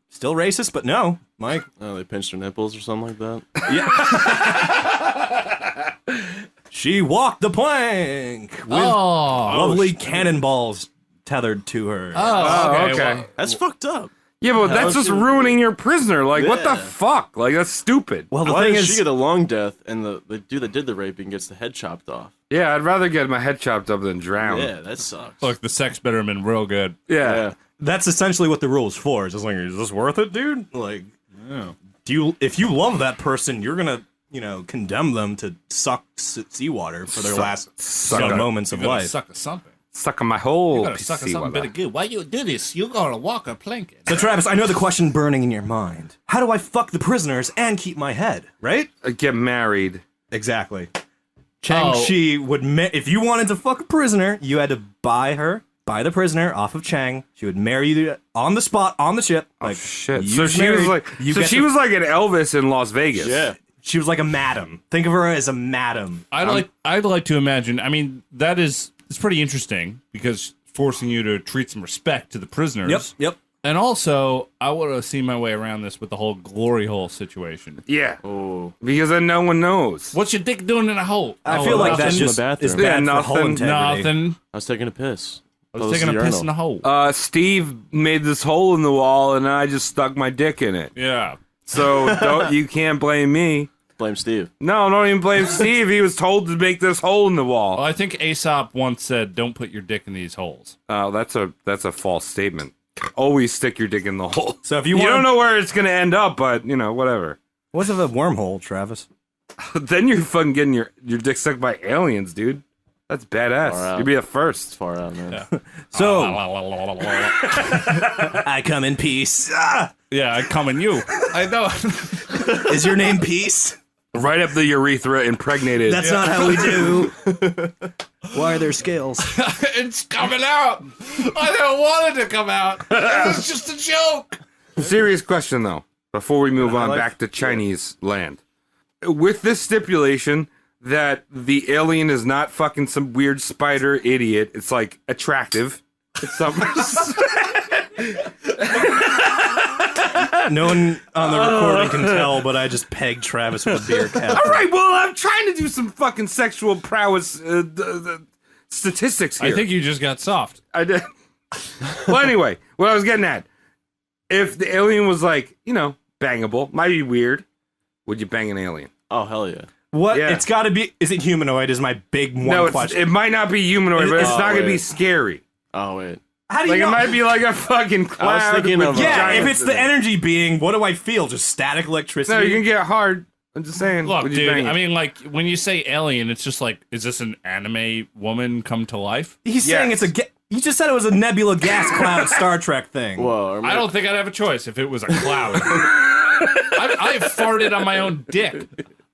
Still racist, but no. Mike. Oh, they pinched their nipples or something like that. She walked the plank with lovely cannonballs tethered to her. Oh, okay. well, That's fucked up. Yeah, but that's was just good. ruining your prisoner. Like, what the Yeah. fuck? Like, that's stupid. Well, the Why thing does is, she get a long death and the dude that did the raping gets the head chopped off? Yeah, I'd rather get my head chopped up than drown. Yeah, that sucks. Look, the sex better have been real good. Yeah. that's essentially what the rule is for. It's just like, is this worth it, dude? Like, if you love that person, you're gonna, condemn them to suck seawater for their last moments of You gotta life. suck at something. Suck on my whole You gotta piece suck of at something seawater. better good. Why you do this? You gotta walk a plank. So, Travis, I know the question burning in your mind. How do I fuck the prisoners and keep my head? Right? Get married. Exactly. Chang Shih would, if you wanted to fuck a prisoner, you had to buy the prisoner off of Chang. She would marry you on the spot, on the ship. Like, Shit. you So she married, was like, you so get she to- was like an Elvis in Las Vegas. Yeah. She was like a madam. Think of her as a madam. I'd like to imagine. I mean, it's pretty interesting because forcing you to treat some respect to the prisoners. Yep. And also, I would have seen my way around this with the whole glory hole situation. Yeah. Oh. Because then no one knows. What's your dick doing in a hole? I feel like that's in the just bathroom. is bad Yeah, for whole nothing. integrity. Nothing. I was taking a piss. I was taking a piss in the hole. Steve made this hole in the wall, and I just stuck my dick in it. Yeah. So you can't blame me. Blame Steve. No, don't even blame Steve. He was told to make this hole in the wall. Well, I think Aesop once said, "Don't put your dick in these holes." Oh, that's a false statement. Always stick your dick in the hole. So if you don't know where it's gonna end up, but whatever. What's a wormhole, Travis? Then you're fucking getting your dick sucked by aliens, dude. That's badass. You'd be a first. It's far out, man. Yeah. So I come in peace. Yeah, I come in you. I know. Is your name Peace? Right up the urethra, impregnated. That's not how we do. Why are there scales? It's coming out. I don't want it to come out. It was just a joke. Serious question, though, before we move on back to Chinese land. With this stipulation that the alien is not fucking some weird spider idiot, it's like attractive. It's something. No one on the recording can tell, but I just pegged Travis with a beer cap. All right, well, I'm trying to do some fucking sexual prowess statistics here. I think you just got soft. I did. Well, anyway, what I was getting at, if the alien was like, bangable, might be weird, would you bang an alien? Oh, hell yeah. What? Yeah. It's got to be. Is it humanoid? Is my big question. It might not be humanoid, but it's not going to be scary. Oh, wait. How do you know? It might be like a fucking cloud. thinking of, Yeah, if it's the energy being, what do I feel? Just static electricity? No, you can get hard. I'm just saying. Look, would you dude, bang it? I mean, like, when you say alien, it's just like, is this an anime woman come to life? He's saying it's a. You just said it was a nebula gas cloud Star Trek thing. Whoa. I don't think I'd have a choice if it was a cloud. I've farted on my own dick.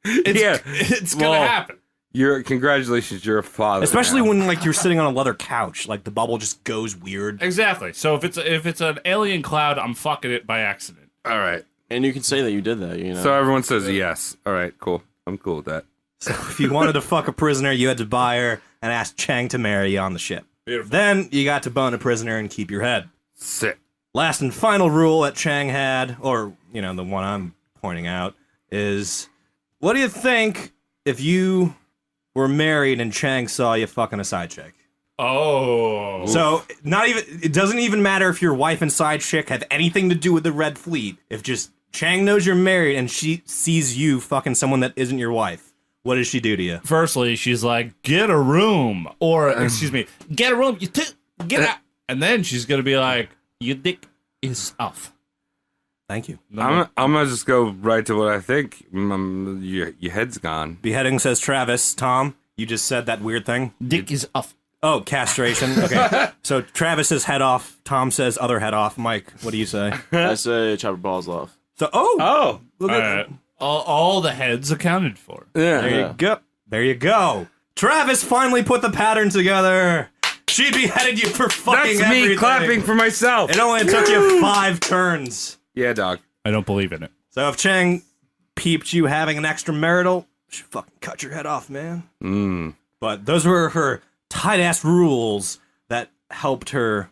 It's gonna happen. Congratulations, you're a father. Especially now. when you're sitting on a leather couch, the bubble just goes weird. Exactly. So if it's an alien cloud, I'm fucking it by accident. All right. And you can say that you did that, So everyone says yes. All right, cool. I'm cool with that. So if you wanted to fuck a prisoner, you had to buy her and ask Chang to marry you on the ship. Beautiful. Then you got to bone a prisoner and keep your head. Sick. Last and final rule that Chang had, or, the one I'm pointing out, is what do you think if you were married and Chang saw you fucking a side chick? Oh. So it doesn't even matter if your wife and side chick have anything to do with the Red Fleet. If just Chang knows you're married and she sees you fucking someone that isn't your wife, what does she do to you? Firstly, she's like, get a room. Or, excuse me, get a room. Get out. And then she's going to be like, your dick is off. Thank you. I'm gonna just go right to what I think. Your head's gone. Beheading, says Travis. Tom, you just said that weird thing. Dick is off. Oh, castration. Okay. So Travis says head off. Tom says other head off. Mike, what do you say? I say chop your balls off. So look at all the heads accounted for. Yeah. There you go. There you go. Travis finally put the pattern together. She beheaded you for fucking That's me everything. clapping for myself. It only took you 5 turns. Yeah, dog. I don't believe in it. So if Chang peeped you having an extramarital, she fucking cut your head off, man. But those were her tight-ass rules that helped her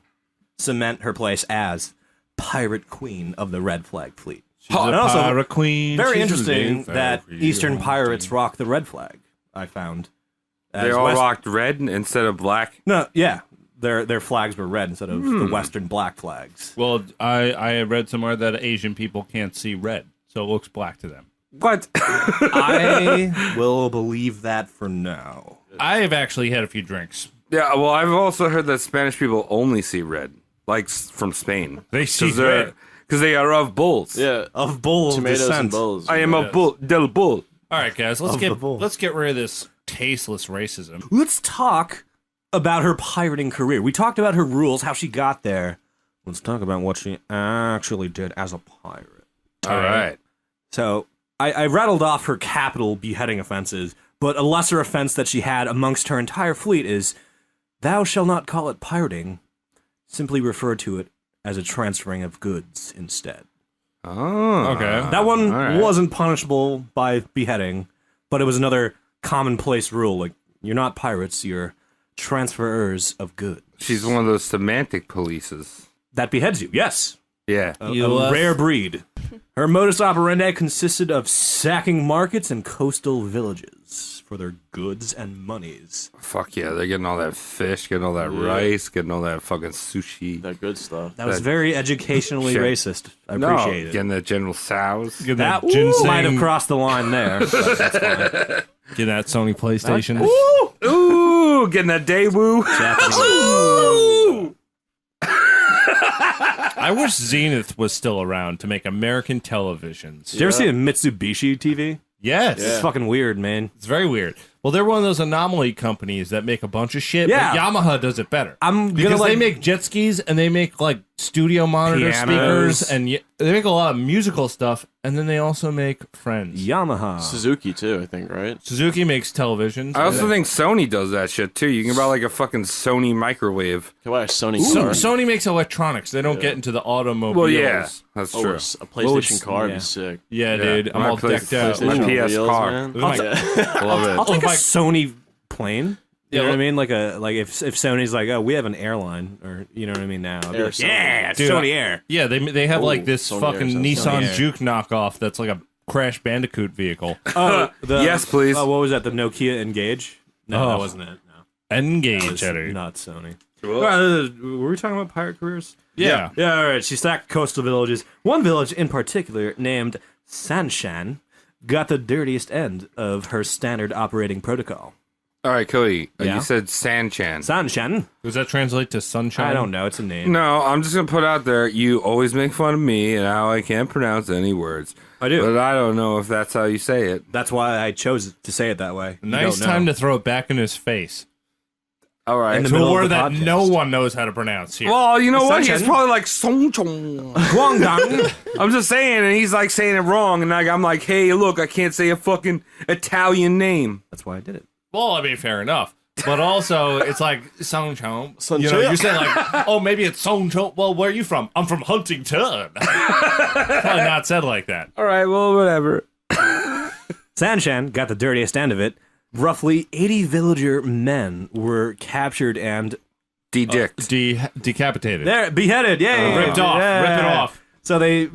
cement her place as Pirate Queen of the Red Flag Fleet. She's a pirate queen. Very She's interesting a that very Eastern pirates rock the red flag, I found. They all rocked red instead of black. No, yeah. Their flags were red instead of the Western black flags. Well, I read somewhere that Asian people can't see red, so it looks black to them. What? I will believe that for now. I have actually had a few drinks. Yeah, well, I've also heard that Spanish people only see red, like from Spain. They see red. Because they are of bulls. Yeah. Of bull Tomatoes descent. and bulls. I am a bull, del bull. All right, guys, Of the bull. let's get rid of this tasteless racism. Let's talk about her pirating career. We talked about her rules, how she got there. Let's talk about what she actually did as a pirate. All right. So I rattled off her capital beheading offenses, but a lesser offense that she had amongst her entire fleet is, thou shalt not call it pirating, simply refer to it as a transferring of goods instead. Oh. Okay. That one right. wasn't punishable by beheading, but it was another commonplace rule. Like, you're not pirates, you're transferers of goods. She's one of those semantic polices. That beheads you, yes. Yeah. A rare breed. Her modus operandi consisted of sacking markets and coastal villages for their goods and monies. Fuck yeah, they're getting all that fish, getting all that rice, getting all that fucking sushi. That good stuff. That was very educationally racist. I appreciate it. Getting that General Tso's. That Might have crossed the line there. But that's fine. Get that Sony PlayStation. Ooh, getting that Daewoo. Japanese. I wish Zenith was still around to make American televisions. Did you ever see a Mitsubishi TV? Yes. It's fucking weird, man. It's very weird. Well, they're one of those anomaly companies that make a bunch of shit, Yeah. but Yamaha does it better. Because They make jet skis and they make like studio monitor Pianos. speakers and they make a lot of musical stuff, and then they also make friends. Yamaha. Suzuki too, I think, right? Suzuki makes televisions. I also think Sony does that shit too. You can buy like a fucking Sony microwave. Can buy a Sony So, car. Sony makes electronics. They don't get into the automobiles. Well, yeah, that's Oh, true. a PlayStation car would yeah. be sick. Yeah, dude. I'm my all decked out. My PlayStation PS wheels, car. man. Look at my- I love it. I'll take a my- Sony plane. You know Yeah, what I mean? Like if Sony's like, oh, we have an airline, or you know what I mean now. I'll be Air like, Sony. yeah, Dude, Sony Air. Yeah, they have like this Sony fucking Air, Nissan Sony Air. Juke knockoff that's like a Crash Bandicoot vehicle. Oh, Yes, please. Oh, what was that? The Nokia Engage? No, that wasn't it. No, Engage, it was Eddie. not Sony. Were we talking about pirate careers? Yeah. Yeah, all right. She sacked coastal villages. One village in particular, named Sanshan, got the dirtiest end of her standard operating protocol. All right, Cody. Yeah? You said Sanchan. Sanshan? Does that translate to sunshine? I don't know. It's a name. No, I'm just gonna put out there. You always make fun of me and how I can't pronounce any words. I do. But I don't know if that's how you say it. That's why I chose to say it that way. Nice time to throw it back in his face. All right. In the To middle a of word the that podcast. no one knows how to pronounce here. Well, you know what? He's Sunshine. probably like Songchong. Guangdong. I'm just saying, and he's like saying it wrong, and I'm like, hey, look, I can't say a fucking Italian name. That's why I did it. Well, I mean, fair enough. But also, it's like Songchong. Sunchon. You know, you're saying like, oh, maybe it's Songchong. Well, where are you from? I'm from Huntington. Probably not said like that. All right, well, whatever. Sanshan got the dirtiest end of it. Roughly 80 villager men were captured and Dedicked. Decapitated. they're beheaded. Yay! Ripped off. Yeah. Rip it off. So they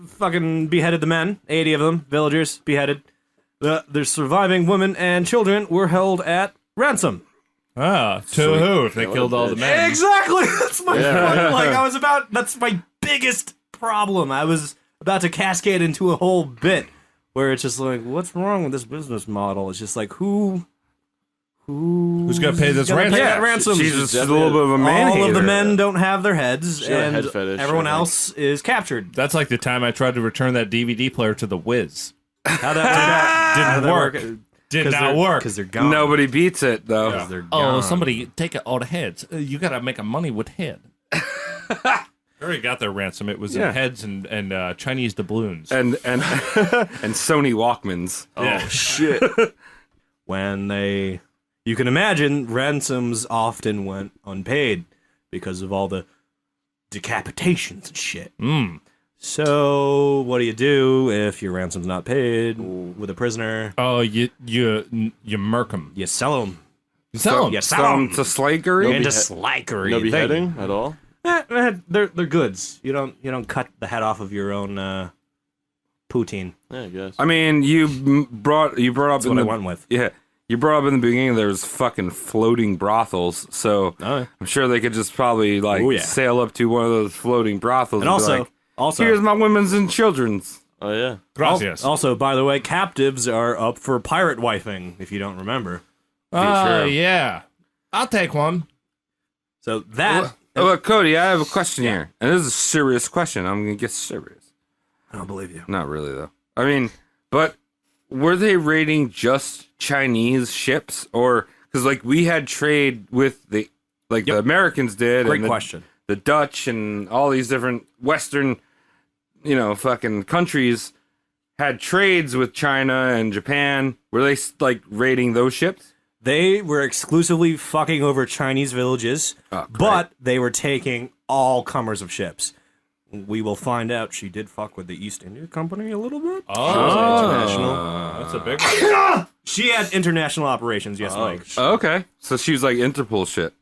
fucking beheaded the men. 80 of them, villagers, beheaded. The surviving women and children were held at ransom. Ah, to who? If they killed all the men. Exactly. That's my point. Like that's my biggest problem. I was about to cascade into a whole bit where it's just like, what's wrong with this business model? It's just like who's gonna pay this gonna ransom? pay that ransom? She's just a little bit of a man All of the hater. men don't have their heads, got a and head fetish, everyone I think. else is captured. That's like the time I tried to return that DVD player to the Wiz. How that Didn't work. Did not work. because they're gone. Nobody beats it, though. 'Cause they're Oh, gone. somebody take all the heads. You gotta make a money with head. They already got their ransom. It was in heads and Chinese doubloons. And and Sony Walkmans. Yeah. Shit. When you can imagine ransoms often went unpaid because of all the decapitations and shit. So what do you do if your ransom's not paid with a prisoner? Oh, you murk them. You sell them. You sell them. You sell Some them to slakery. into slakery. No thing. beheading at all? They're goods. You don't cut the head off of your own poutine. Yeah, I guess. I mean, you brought up That's in what the I went with. yeah. You brought up in the beginning there's fucking floating brothels, so Oh, yeah. I'm sure they could just probably like Oh, yeah. sail up to one of those floating brothels And be also, like, here's my women's and children's. Oh, yeah. Gracias. Also, by the way, captives are up for pirate wifing. If you don't remember, Oh, yeah. I'll take one. so that Oh, look, Cody, I have a question here, and this is a serious question. I'm gonna get serious. I don't believe you. Not really though. I mean, but were they raiding just Chinese ships, or because like we had trade with the the Americans did, Great and question. the Dutch and all these different Western, fucking countries had trades with China and Japan. Were they like raiding those ships? They were exclusively fucking over Chinese villages, but they were taking all comers of ships. We will find out she did fuck with the East India Company a little bit. International. That's a big one. She had international operations, yes, Mike. Oh, okay, so she was like Interpol shit.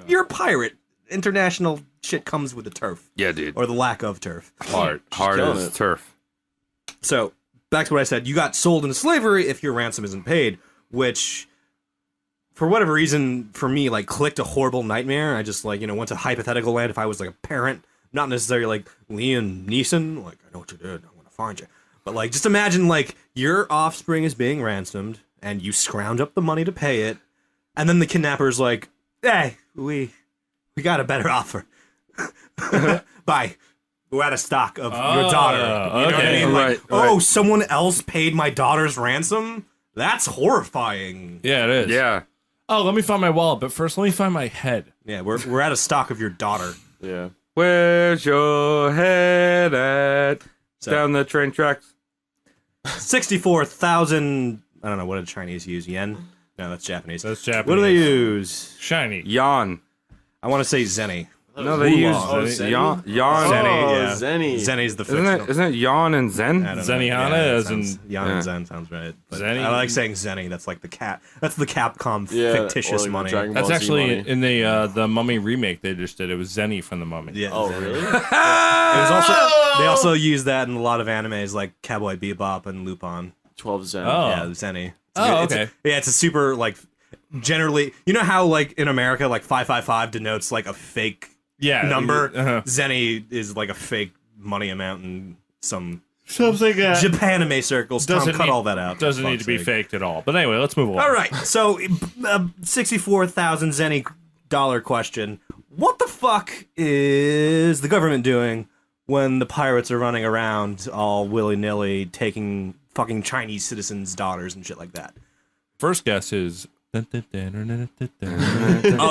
You're a pirate. International shit comes with the turf. Yeah, dude. Or the lack of turf. Hard killing as it. turf. So back to what I said. You got sold into slavery if your ransom isn't paid, which, for whatever reason, for me, like, clicked a horrible nightmare. I just, like, went to hypothetical land if I was, like, a parent, not necessarily, like, Liam Neeson. Like, I know what you did. I'm going to find you. But, like, just imagine, like, your offspring is being ransomed, and you scrounge up the money to pay it, and then the kidnapper's like, hey, we got a better offer. Bye. We're out of stock of your daughter. You know what I mean? Like, right. Someone else paid my daughter's ransom? That's horrifying. Yeah, it is. Yeah. Oh, let me find my wallet, but first let me find my head. Yeah, we're out of stock of your daughter. Yeah. Where's your head at? Down the train tracks. 64,000. I don't know, what do Chinese use? Yen? No, that's Japanese. That's Japanese. What do they use? Shiny. Yawn. I want to say zenny. No, they use Zenny? yawn. Zenny, yeah. Zenny. Zenny's the fictional. Isn't it yawn and zen? I don't know. Zenihana Yeah, as sounds- in- Yan Yeah. and Zen sounds right. But Zenny? I like saying Zenny. That's like the cat. That's the Capcom Yeah, fictitious or like money. Dragon That's Ball Z actually money. in the Mummy remake they just did. It was Zenny from the Mummy. Yeah. Oh, Zenny. really? It was also they also use that in a lot of animes like Cowboy Bebop and Lupin. 12 Zen. Oh. Yeah, Zenny. Oh, It's a- okay. yeah, it's a super like generally. You know how like in America like 555 denotes like a fake number. Zenny is like a fake money amount in some Something Japanime circles. Tom, cut all that out. Doesn't need to be faked at all. But anyway, let's move on. All right, so 64,000 Zenny dollar question. What the fuck is the government doing when the pirates are running around all willy-nilly taking fucking Chinese citizens' daughters and shit like that? First guess is. Oh,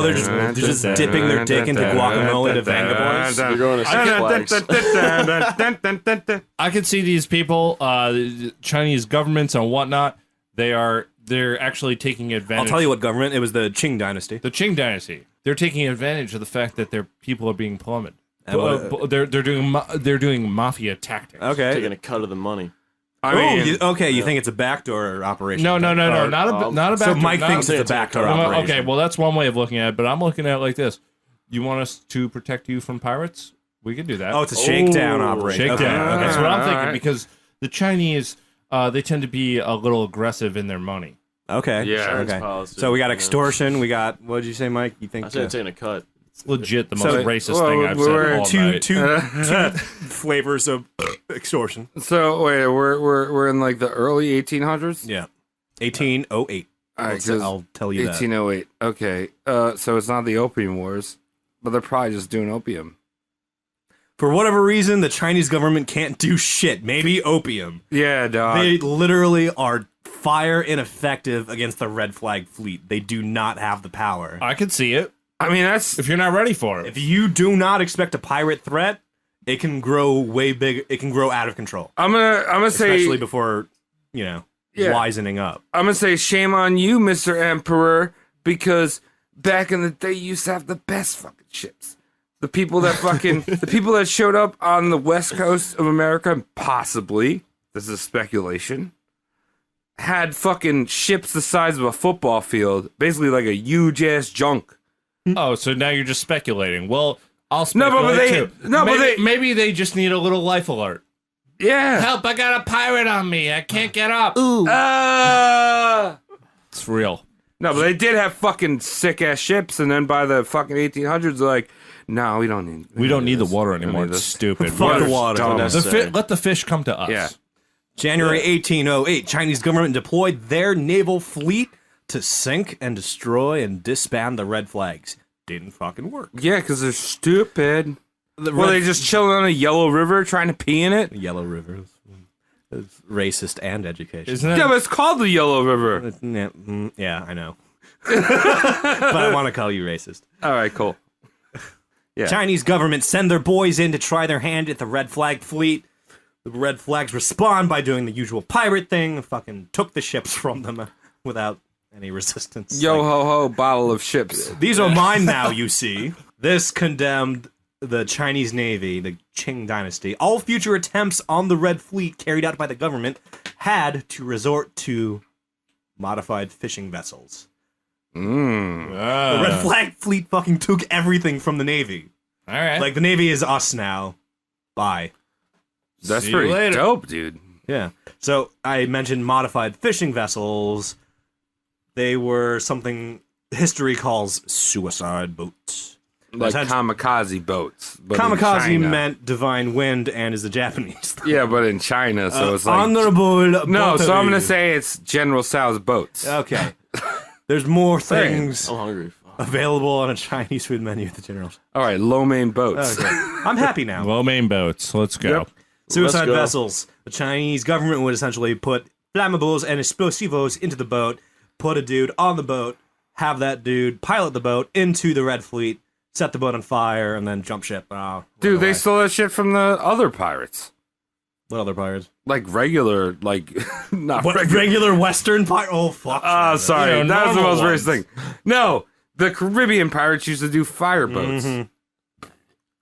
they're just dipping their dick into guacamole to Vangabonds? You're going to Six Flags. I can see these people, Chinese governments and whatnot. They're actually taking advantage. I'll tell you what government. It was the Ching dynasty. The Ching dynasty. They're taking advantage of the fact that their people are being plummeted. They're doing mafia tactics. Okay. Taking a cut of the money. I mean, you think it's a backdoor operation? No, not a backdoor. So Mike not- thinks it's a backdoor operation. Okay, well that's one way of looking at it, but I'm looking at it like this: you want us to protect you from pirates? We can do that. Oh, it's a shakedown operation. Shakedown. Okay. That's what I'm thinking Alright. because the Chinese, they tend to be a little aggressive in their money. Okay. Yeah. Okay. Policy, So we got yeah. extortion. We got. What did you say, Mike? You think? I said taking a cut. It's legit the most So- racist thing I've said all two night. flavors of extortion. so wait, we're in like the early 1800s. Yeah. 1808. All right, I'll tell you that. 1808. Okay. So it's not the Opium Wars, but they're probably just doing opium. For whatever reason, the Chinese government can't do shit. Maybe opium. Yeah, dog. They literally are fire ineffective against the Red Flag Fleet. They do not have the power. I can see it I mean, that's if you're not ready for it. If you do not expect a pirate threat, it can grow way big. It can grow out of control, I'm gonna say especially before Yeah. wisening up. I'm gonna say shame on you, Mr. Emperor, because back in the day you used to have the best fucking ships. The people that fucking the people that showed up on the west coast of America, possibly, this is speculation, had fucking ships the size of a football field, basically like a huge ass junk. Oh, so now you're just speculating. Well, I'll No, but speculate they- too. no, but maybe, they- maybe they just need a little life alert. Yeah. Help! I got a pirate on me. I can't get up. It's real. No, but they did have fucking sick ass ships, and then by the fucking 1800s, they're like, no, we don't need. We don't need the this. water We don't anymore. need It's this. stupid. Fuck the water. dumb. Let the fish come to us. Yeah. January 1808, Chinese government deployed their naval fleet to sink and destroy and disband the Red Flags. Didn't fucking work. Yeah, because they're stupid. The Were they just chilling on a yellow river trying to pee in it? Yellow River. It's racist and education. Isn't Yeah, it? but it's called the Yellow River. Yeah, I know. But I want to call you racist. All right, cool. Yeah. Chinese government send their boys in to try their hand at the Red Flag fleet. The Red Flags respond by doing the usual pirate thing and fucking took the ships from them without any resistance. Yo Like, ho ho, bottle of ships. these are mine now, you see. This condemned the Chinese Navy, the Qing dynasty. All future attempts on the Red Fleet carried out by the government had to resort to modified fishing vessels. The Red Flag Fleet fucking took everything from the Navy. All right. Like, the Navy is us now. Bye. That's See you pretty later. dope, dude. Yeah. So I mentioned modified fishing vessels. They were something history calls suicide boats. Like kamikaze boats. But Kamikaze in China. meant divine wind and is the Japanese. Yeah, but in China, so it's like... Honorable. No, so I'm going to Buttery. say it's General Tso's boats. Okay. There's more things I'm hungry. available on a Chinese food menu at the General. All right, lo mein boats. Okay. I'm happy now. Low main boats. Let's go. Yep. Suicide Let's go. vessels. The Chinese government would essentially put flammables and explosivos into the boat, put a dude on the boat, have that dude pilot the boat into the Red Fleet, set the boat on fire, and then jump ship. Dude, they stole that shit from the other pirates. What other pirates? Like regular, like... not What, regular. regular Western pirate? Oh, fuck. Sorry, You know, that was the normal most racist ones. thing. No, the Caribbean pirates used to do fire boats. Mhm.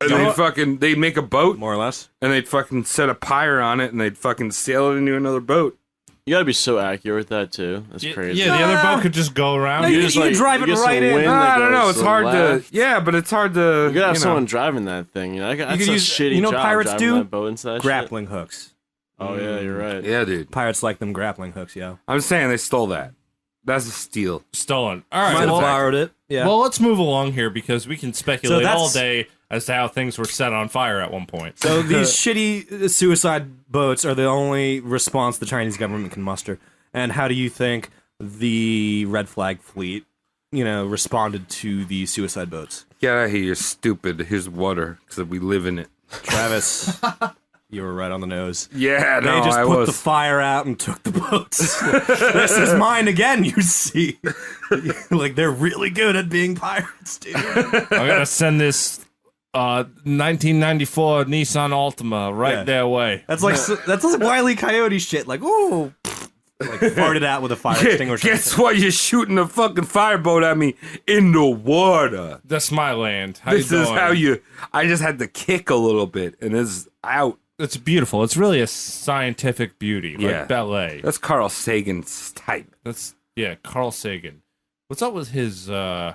And they'd make a boat, More or less. and they'd fucking set a pyre on it, and they'd fucking sail it into another boat. You gotta be so accurate with that too. That's crazy. Yeah, the other boat could just go around. No, You you just, can like, drive you it get some right in. wind No, that I don't know. goes It's to the hard left. to... Yeah, but it's hard to... You gotta have know. someone driving that thing. You know, that's could a use- shitty you know what job pirates driving do? that boat into that shit. Grappling hooks. Oh yeah, you're right. Yeah, dude. Pirates like them grappling hooks, yo. I'm saying they stole that. That's a steal. Stolen. All right. Might have Well, borrowed it. Yeah. well, let's move along here because we can speculate that's- all day as to how things were set on fire at one point. So these shitty suicide boats are the only response the Chinese government can muster. And how do you think the Red Flag Fleet, responded to these suicide boats? Get out of here, you're stupid. Here's water, because we live in it. Travis, you were right on the nose. Yeah, They no, just I put was. the fire out and took the boats. This is mine again, you see. Like, they're really good at being pirates, dude. I gotta send this 1994 Nissan Altima right Yeah. their way. That's like Wile E. Coyote shit. Like, ooh, like farted out with a fire extinguisher. Guess what? You're shooting a fucking fireboat at me in the water. That's my land. How This you is doing? how you... I just had to kick a little bit, and it's out. It's beautiful. It's really a scientific beauty, like Yeah. ballet. That's Carl Sagan's type. That's Carl Sagan. What's up with his turtleneck?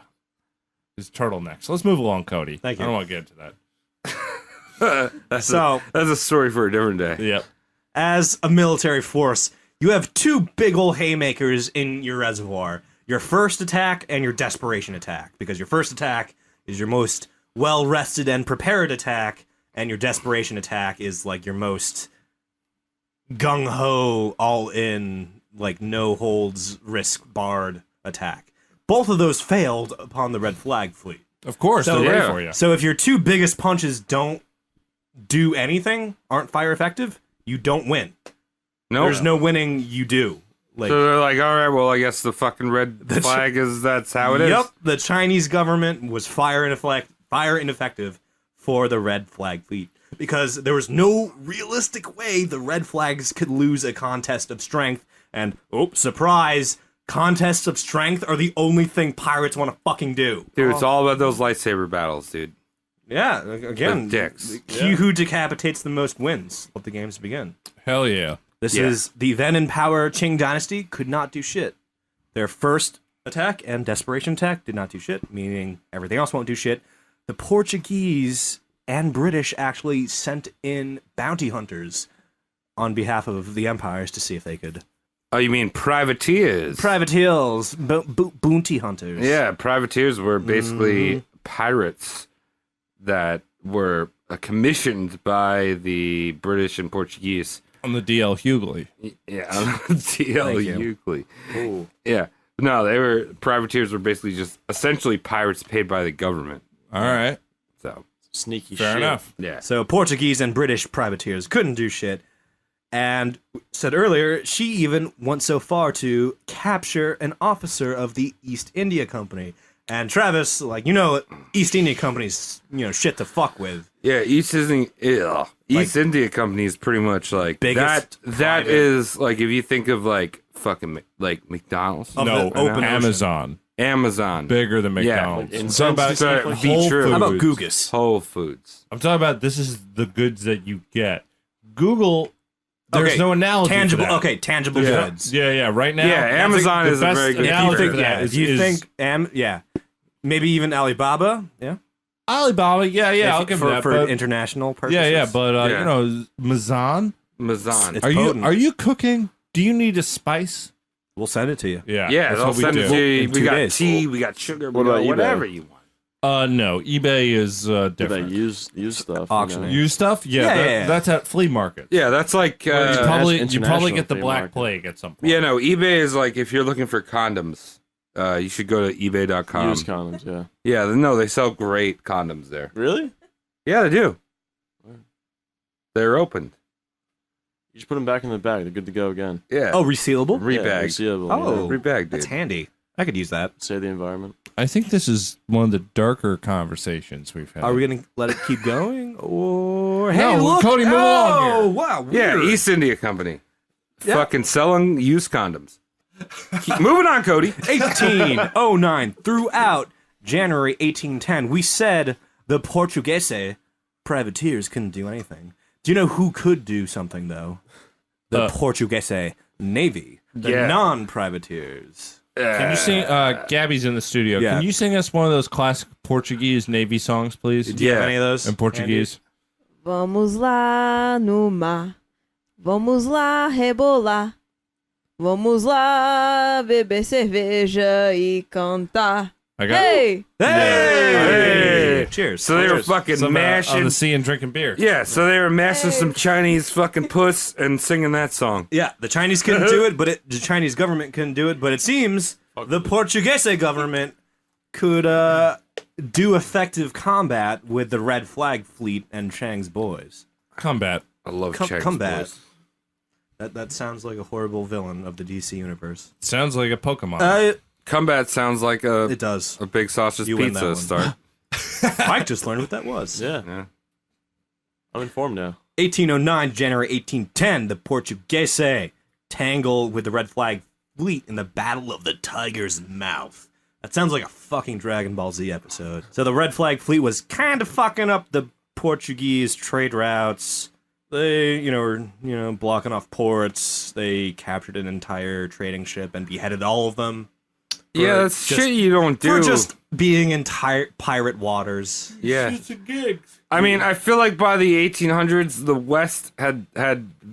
So let's move along, Cody. Thank you. I don't want to get into that. That's So- that's a story for a different day. Yep. As a military force, you have two big ol' haymakers in your reservoir. Your first attack and your desperation attack. Because your first attack is your most well-rested and prepared attack, and your desperation attack is like your most gung-ho, all-in, like no-holds-risk-barred attack. Both of those failed upon the Red Flag Fleet. Of course, So- they're ready Yeah. for you. So if your two biggest punches don't do anything, aren't fire effective, you don't win. No. There's no winning, you do. Like, So they're like, all right, well, I guess the fucking red flag that's how it is. Yep, the Chinese government was fire ineffective for the Red Flag Fleet because there was no realistic way the Red Flags could lose a contest of strength. And surprise, contests of strength are the only thing pirates want to fucking do. Dude, it's all about those lightsaber battles, dude. Yeah, again, With dicks. he who decapitates the most wins. Let the games begin. Hell yeah. This Yeah. is the then in power Ching dynasty could not do shit. Their first attack and desperation attack did not do shit, meaning everything else won't do shit. The Portuguese and British actually sent in bounty hunters on behalf of the empires to see if they could. Oh, you mean privateers? Privateers, bounty hunters. Yeah, privateers were basically Mm-hmm. pirates that were commissioned by the British and Portuguese. On the DL Hughley. Yeah, TL Thank you. Euclid. Yeah. No, privateers were basically just essentially pirates paid by the government. All right. So, Sneaky Fair shit. enough. yeah. So Portuguese and British privateers couldn't do shit. And said earlier, she even went so far to capture an officer of the East India Company. And Travis, East India Company's, shit to fuck with. Yeah, East India Company is pretty much like Biggest that private- is like if you think of like fucking like McDonald's. Of No, the open Amazon. Amazon. Bigger than Yeah, McDonald's. like I'm talking about Sorry, be Whole true. Foods. How about Gugus? Whole Foods. I'm talking about this is the goods that you get. Google, there's Okay, no analogy Tangible, for that. okay, tangible goods. Yeah, right now. Yeah, Amazon the is a best very good analogy keeper. for that. If you think, maybe even Alibaba, yeah, Alibaba, yeah, I'll give for, that. for but, international purposes. yeah, but Yeah. Amazon, Mazan. It's Are potent. you cooking? Do you need a spice? We'll send it to you. Yeah, Yeah, that's they'll what we send it do. to you. In We 2 got days. tea, we got sugar, What we got about eBay? whatever you want. No, eBay is different. About used stuff. Auctioning. Used stuff? Yeah, that's at flea markets. Yeah, that's like you probably international get the flea Black market. Plague at some point. yeah, no, eBay is like if you're looking for condoms, you should go to ebay.com. Used condoms, yeah. Yeah, no, they sell great condoms there. Really? Yeah, they do. They're opened. You just put them back in the bag. They're good to go again. Yeah. Oh, resealable? Yeah, Rebag. resealable, Oh. yeah. Rebag, dude. That's handy. I could use that. Save the environment. I think this is one of the darker conversations we've had. Are we going to let it keep going? Or No, hey, look, Cody, move along oh, here. wow. Yeah, weird. East India Company. Yeah. Fucking selling used condoms. Keep moving on, Cody. 1809 throughout January 1810, we said the Portuguese privateers couldn't do anything. Do you know who could do something though? The Portuguese Navy, the Yeah. non-privateers. Can you sing? Gabby's in the studio. Yeah. Can you sing us one of those classic Portuguese Navy songs, please? Do you have Yeah. any of those In Portuguese. Vamos lá no mar, vamos lá rebolar, vamos lá beber cerveja e cantar. I got Hey! Hey! Cheers. So they were Cheers. fucking some on mashing. the sea and drinking beer. Yeah, so they were mashing some Chinese fucking puss and singing that song. Yeah, the Chinese couldn't do it, but the Chinese government couldn't do it. But it seems the Portuguese government could do effective combat with the Red Flag Fleet and Chang's boys. Combat. I love Chinese Combat. boys. That sounds like a horrible villain of the DC universe. Sounds like a Pokemon. Combat sounds like It does. a big sausage You win that pizza one. start. Mike just learned what that was. Yeah. Yeah. I'm informed now. 1809, January 1810, the Portuguese tangle with the Red Flag Fleet in the Battle of the Tiger's Mouth. That sounds like a fucking Dragon Ball Z episode. So the Red Flag Fleet was kind of fucking up the Portuguese trade routes. They, were, blocking off ports. They captured an entire trading ship and beheaded all of them. Yeah, that's just- shit you don't do. For just being in pirate waters. Yeah. I mean, I feel like by the 1800s, the West had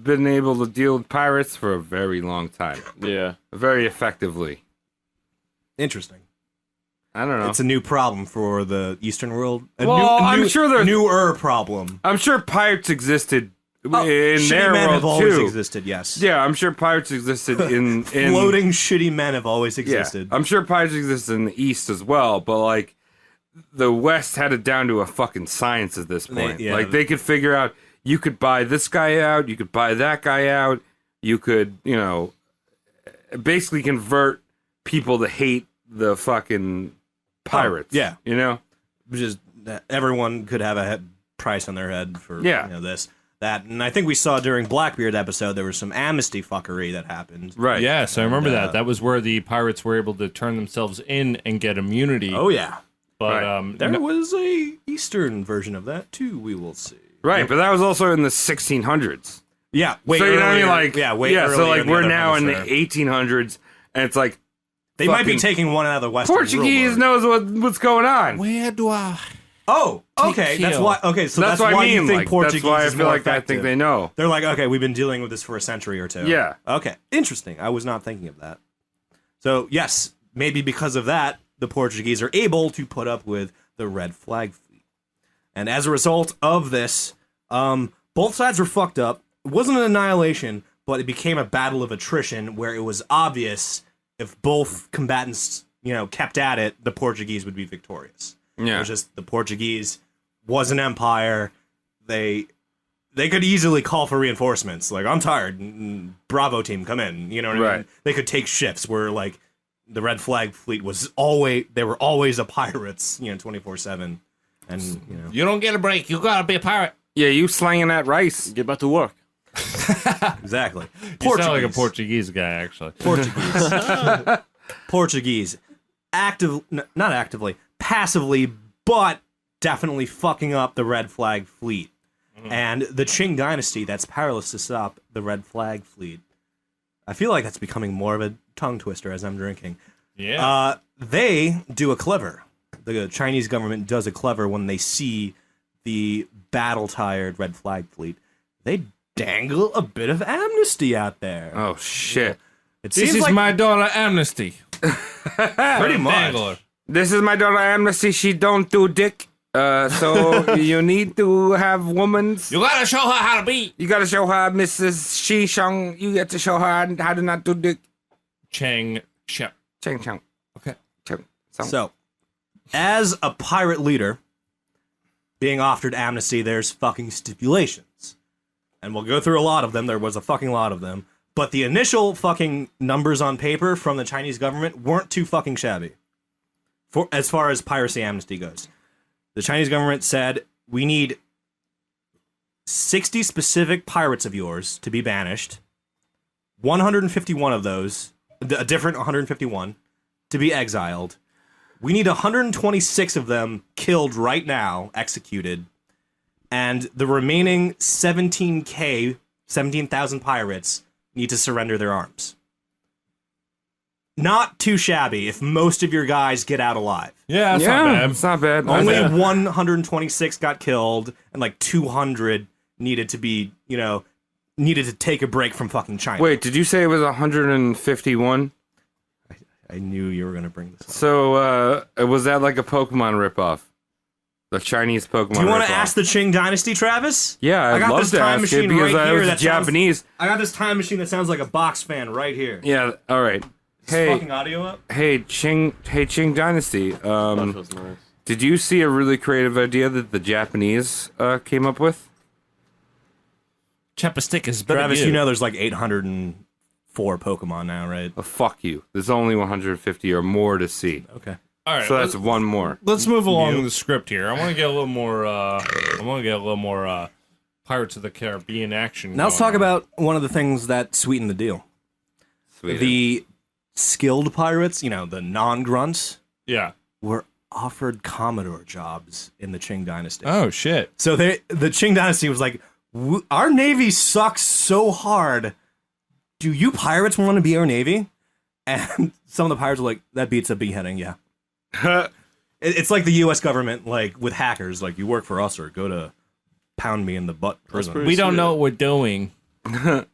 been able to deal with pirates for a very long time. Yeah. Very effectively. Interesting. I don't know. It's a new problem for the Eastern world. I'm sure there's newer problem. I'm sure pirates existed in shitty their men world have always too. existed. Yes. Yeah, I'm sure pirates existed in Floating shitty men have always Yeah, existed. I'm sure pirates existed in the East as well, but like the West had it down to a fucking science at this point. yeah. Like they could figure out you could buy this guy out, you could buy that guy out, you could, basically convert people to hate the fucking pirates. yeah. Just Everyone could have a price on their head for Yeah. this, that, and I think we saw during Blackbeard episode there was some amnesty fuckery that happened. right. Yes, I remember that. That was where the pirates were able to turn themselves in and get immunity. Oh yeah, but right. there was a Eastern version of that too. We will see. Right, but that was also in the 1600s. Yeah, way So you know what I mean? earlier- Like way so earlier like in the we're other now in the hemisphere. 1800s, and it's like They might be fucking taking one out of the Western Portuguese rule book. knows what's going on. where do I? Oh, okay. Kill. That's why. Okay, so That's, that's what why I mean. you think Like, Portuguese that's why I is feel more like I think effective. they know. They're like, okay, we've been dealing with this for a century or two. Yeah. Okay, interesting. I was not thinking of that. So yes, maybe because of that, the Portuguese are able to put up with the Red Flag Fleet, and as a result of this, both sides were fucked up. It wasn't an annihilation, but it became a battle of attrition where it was obvious if both combatants, kept at it, the Portuguese would be victorious. It Yeah. was just the Portuguese was an empire. They could easily call for reinforcements. Like, I'm tired. Bravo team, come in. You know what I mean? Right. They could take shifts where, like, the Red Flag Fleet was always, they were always a pirates, 24/7. And, You don't get a break. You gotta be a pirate. Yeah, you slanging that rice. Get back to work. exactly. You sound like a Portuguese guy, actually. Portuguese. Not actively, passively, but definitely fucking up the Red Flag Fleet. And the Ching dynasty that's powerless to stop the Red Flag Fleet. I feel like that's becoming more of a tongue twister as I'm drinking. Yeah. They do a clever. The Chinese government does a clever when they see the battle-tired Red Flag Fleet. They dangle a bit of amnesty out there. Oh shit! It This seems is like my daughter Amnesty. pretty much. This is my daughter Amnesty. She don't do dick. So you need to have woman's. You gotta show her how to be. You gotta show her, Mrs. Shih Shang. You get to show her how to not do dick. Ching. Chang Chang. Okay. Chang. So, as a pirate leader, being offered amnesty, there's fucking stipulations. And we'll go through a lot of them. There was a fucking lot of them. But the initial fucking numbers on paper from the Chinese government weren't too fucking shabby. As far as piracy amnesty goes. The Chinese government said, we need 60 specific pirates of yours to be banished. 151 of those, a different 151, to be exiled. We need 126 of them killed right now, executed. And the remaining 17,000 pirates need to surrender their arms. Not too shabby if most of your guys get out alive. Yeah, that's not bad. It's not bad. Only Not bad. 126 got killed, and like 200 needed to be, needed to take a break from fucking China. Wait, did you say it was 151? I knew you were going to bring this up. So was that like a Pokemon ripoff? The Chinese Pokemon. Do you want to ripoff? ask the Qing Dynasty, Travis? Yeah, I'd got love this to time ask it machine because right I here was that Japanese. I got this time machine that sounds like a box fan right here. Yeah, all right. Is Hey, fucking audio up? hey, Qing Dynasty. That feels nice. Did you see a really creative idea that the Japanese came up with? Chapstick is better. Travis, you know there's like 804 Pokemon now, right? Oh, fuck you. There's only 150 or more to see. Okay. All right, So that's one more. let's move along with the script here. I want to get a little more. Pirates of the Caribbean action. Now let's going talk on. about one of the things that sweetened the deal. Sweet. The skilled pirates, the non-grunts, Yeah. were offered Commodore jobs in the Qing Dynasty. Oh shit. So the Qing Dynasty was like, our Navy sucks so hard. Do you pirates want to be our Navy? And some of the pirates were like, that beats a beheading, yeah. It's like the U.S. government, like, with hackers, like, you work for us or go to pound me in the butt prison. We don't know what we're doing. Can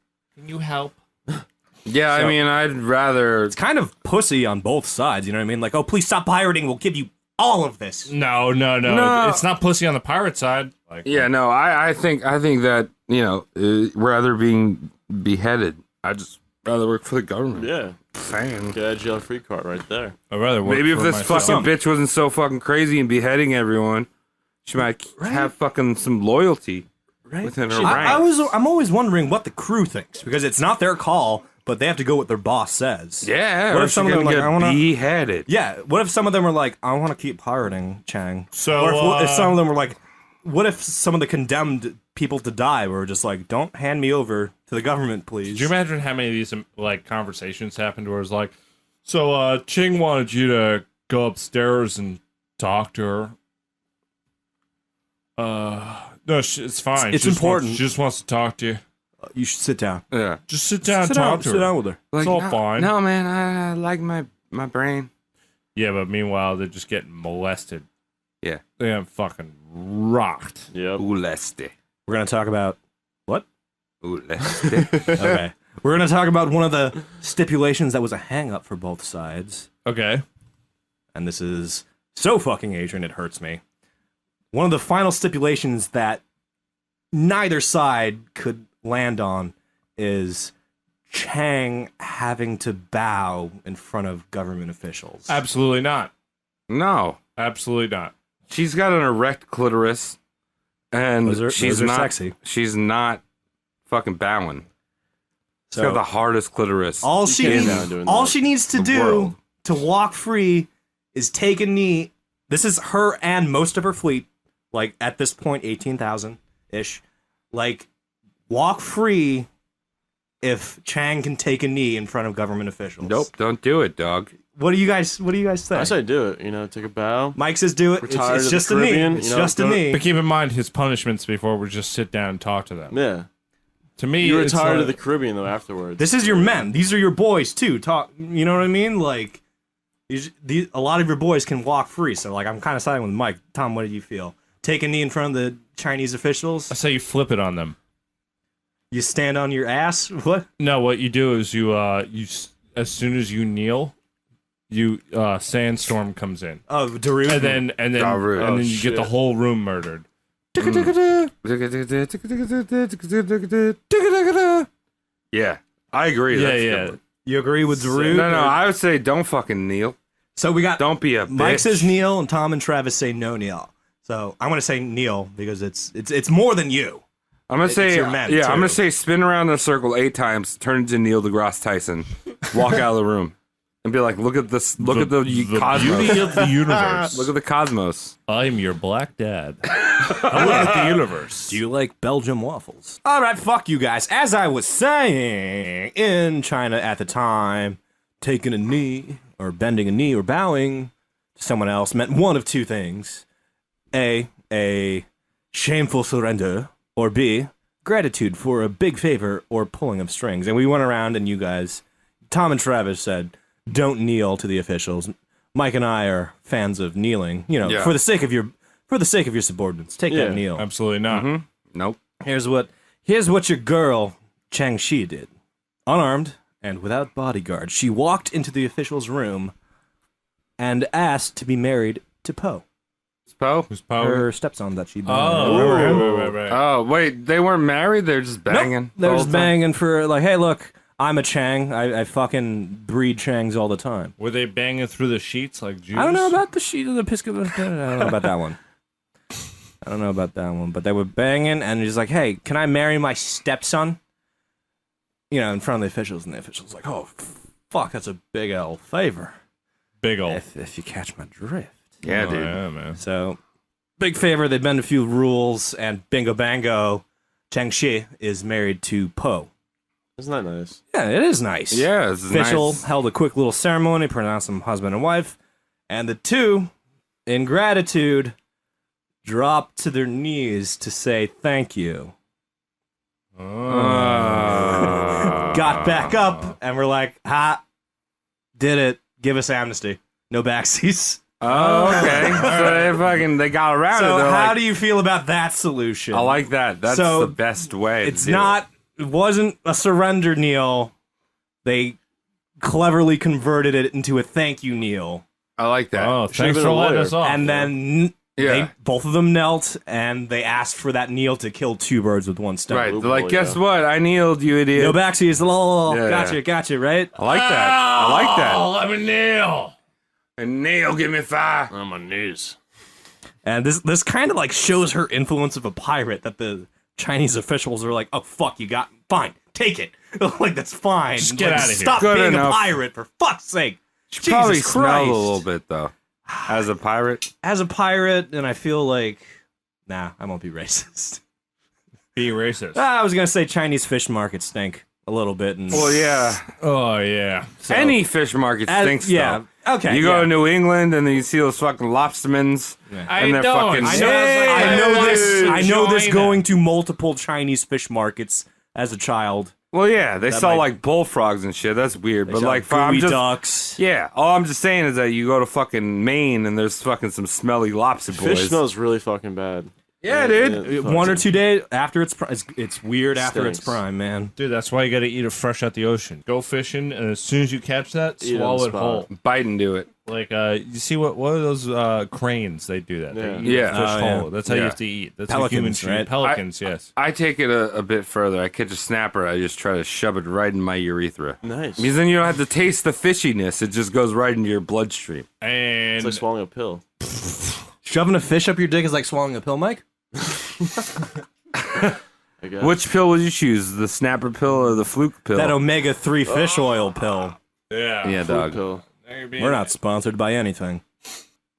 you help? Yeah, I mean, I'd rather. It's kind of pussy on both sides, you know what I mean? Like, oh, please stop pirating, we'll give you all of this. No. No. It's not pussy on the pirate side. Like, Yeah, no, I think that rather being beheaded, I'd just rather work for the government. Yeah. Saying. Get a jail free card right there. I'd rather work Maybe if for this myself. fucking bitch wasn't so fucking crazy and beheading everyone, she might have fucking some loyalty within her ranks. I'm always wondering what the crew thinks, because it's not their call, but they have to go what their boss says. Yeah, What or if some of them gonna are like, get I wanna- beheaded? Yeah, what if some of them were like, I want to keep pirating, Chang? So, or if some of them were like, what if some of the condemned people to die were just like, don't hand me over to the government, please? Could you imagine how many of these conversations happened where it's like, so Ching wanted you to go upstairs and talk to her. No, it's fine. It's She just important. She just wants to talk to you. You should sit down. Yeah. Just sit down and Sit talk down, to sit her. down with her. It's all no, fine. No, man, I like my brain. Yeah, but meanwhile, they're just getting molested. Yeah. They have fucking rocked. Yep. Uleste. We're going to talk about what? Uleste. Okay. We're going to talk about one of the stipulations that was a hang-up for both sides. Okay. And this is so fucking Asian, it hurts me. One of the final stipulations that neither side could land on is Chang having to bow in front of government officials. Absolutely not. No. Absolutely not. She's got an erect clitoris, and Those are she's not sexy. She's not fucking bowing. She's So got the hardest clitoris. all she can't needs, now doing all that. she needs to The do world. to walk free is take a knee. This is her and most of her fleet, like at this point 18,000 ish. Like walk free if Chang can take a knee in front of government officials. Nope, don't do it, dog. What do you guys think? I say do it. Take a bow. Mike says do it. Retire It's to just the a knee. Caribbean, It's you know, just a don't- knee. But keep in mind, his punishments before were just sit down and talk to them. Yeah. To me, You it's retire to like- the Caribbean though afterwards. This is your men. These are your boys too. Talk. You know what I mean? Like, a lot of your boys can walk free. So like, I'm kind of siding with Mike. Tom, what do you feel? Take a knee in front of the Chinese officials. I say you flip it on them. You stand on your ass? What? No, what you do is you as soon as you kneel, you sandstorm comes in. Oh, Darude. And then you get the whole room murdered. Yeah, I agree. Yeah, That's yeah. good. You agree with Darude? No, I would say don't fucking kneel. So we got Don't be a Mike bitch. says kneel, and Tom and Travis say no kneel. So I'm gonna say kneel because it's more than you. I'm gonna say your men, I'm too. gonna say spin around in a circle 8 times, turn into Neil deGrasse Tyson, walk out of the room, and be like, look at this, look at the cosmos, beauty of the universe. look at the cosmos. I'm your black dad. I look at the universe. Do you like Belgium waffles? All right, fuck you guys. As I was saying, in China at the time, taking a knee or bending a knee or bowing to someone else meant one of two things: a shameful surrender, or B, gratitude for a big favor or pulling of strings. And we went around and you guys, Tom and Travis said, don't kneel to the officials. Mike and I are fans of kneeling, Yeah. for the sake of your subordinates. Take that kneel. Absolutely not. Nope. Here's what your girl, Chang Shih, did. Unarmed and without bodyguard, she walked into the official's room and asked to be married to Po, Poe? Who's power? her stepson that she'd been. Right. Oh wait, they weren't married. They're just banging. Nope. They're the just whole time? banging for like, hey, look, I'm a Chang. I fucking breed Changs all the time. Were they banging through the sheets like Jews? I don't know about the sheet of the Episcopal. I don't know about that one. I don't know about that one, but they were banging, and he's like, hey, can I marry my stepson? In front of the officials, and the officials like, oh, fuck, that's a big L favor. Big ol'. If you catch my drift. Yeah, dude. Yeah, man. So, big favor. They've been a few rules, and bingo bango, Chang Shih is married to Po. Isn't that nice? Yeah, it is nice. Yeah, it's Official nice. held a quick little ceremony, pronounced them husband and wife, and the two, in gratitude, dropped to their knees to say thank you. Got back up, and we're like, did it. Give us amnesty. No backsies. Oh, okay. So they got around it. So They're how like, do you feel about that solution? I like that. That's So, the best way. It's to do not. It wasn't a surrender kneel. They cleverly converted it into a thank you kneel, it. I like that. Oh, Should've thanks been for a letting lawyer. us off. and then Yeah. both of them knelt, and they asked for that kneel to kill two birds with one stone. Right. They're Loophole, like, guess yeah. what? I kneeled, you idiot. No backsies. Yeah. Gotcha. Right? I like that. I like that. Oh, let me kneel. And Neil, give me 5. On my knees. And this kind of like shows her influence of a pirate. That the Chinese officials are like, oh fuck, you got fine, take it. Like that's fine. Just get Like, outta here. Stop Good being enough. a pirate for fuck's sake. She probably Jesus smelled Christ. a little bit though, as a pirate. As a pirate, and I feel like, nah, I won't be racist. Be racist. I was gonna say Chinese fish markets stink a little bit. And Well, yeah. Oh, yeah. Any fish market stinks. yeah. Though. Okay. You go yeah. to New England and then you see those fucking lobstermans. And they're fucking. I know this China. going to multiple Chinese fish markets as a child. Well, yeah, they sell might- like bullfrogs and shit. That's weird. But like, I'm gooey just, ducks. yeah. All I'm just saying is that you go to fucking Maine and there's fucking some smelly lobster boys. Fish smells really fucking bad. Yeah, dude. 1 or 2 days after its prime. It's weird after its Stinks. prime, man. Dude, that's why you got to eat it fresh out the ocean. Go fishing, and as soon as you catch that, Eat it on swallow the it spot. whole. Bite and do it. Like, you see what are those cranes? They do that. Yeah. They eat Yeah. the fish Oh, yeah. whole. That's how you Yeah. have to eat. That's Pelicans, a human treat. right? Pelicans, yes. I take it a bit further. I catch a snapper. I just try to shove it right in my urethra. Nice. Because then you don't have to taste the fishiness. It just goes right into your bloodstream. And It's like swallowing a pill. Shoving a fish up your dick is like swallowing a pill, Mike. I guess. Which pill would you choose? The snapper pill or the fluke pill? That omega-3 fish oil pill. yeah, yeah, Food dog. pill. We're not sponsored by anything.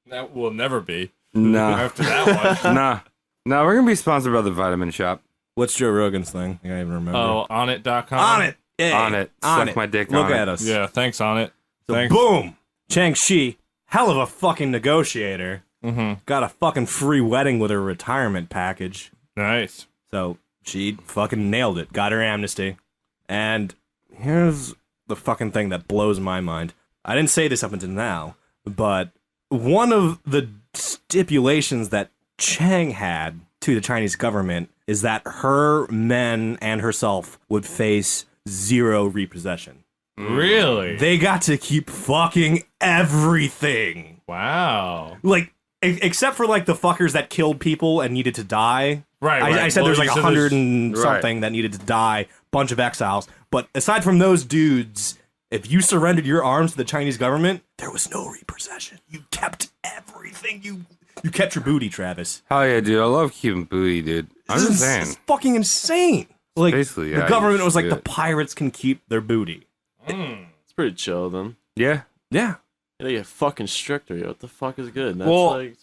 That will never be. Nah. After that one. Nah, we're going to be sponsored by the Vitamin Shop. What's Joe Rogan's thing? I can't even remember. Oh, onit.com. On it. Hey, On it. On Suck it. my dick Look on at it. us. Yeah, thanks, Onit. So Thanks. boom. Chang Shih, hell of a fucking negotiator. Mm-hmm. Got a fucking free wedding with her retirement package. Nice. So she fucking nailed it. Got her amnesty. And here's the fucking thing that blows my mind. I didn't say this up until now, but one of the stipulations that Chang had to the Chinese government is that her men and herself would face 0 repossession. Really? They got to keep fucking everything. Wow. Like, except for like the fuckers that killed people and needed to die. Right. I said there's like 100 and Right. something that needed to die, bunch of exiles. But aside from those dudes, if you surrendered your arms to the Chinese government, there was no repossession. You kept everything. You kept your booty, Travis. Hell yeah, dude. I love keeping booty, dude. I'm just saying. It's fucking insane. Like, Basically, the yeah, government you was like, should the do it. pirates can keep their booty. It's pretty chill then. Yeah. Yeah. They get fucking stricter, yo. What the fuck is good? That's Well- like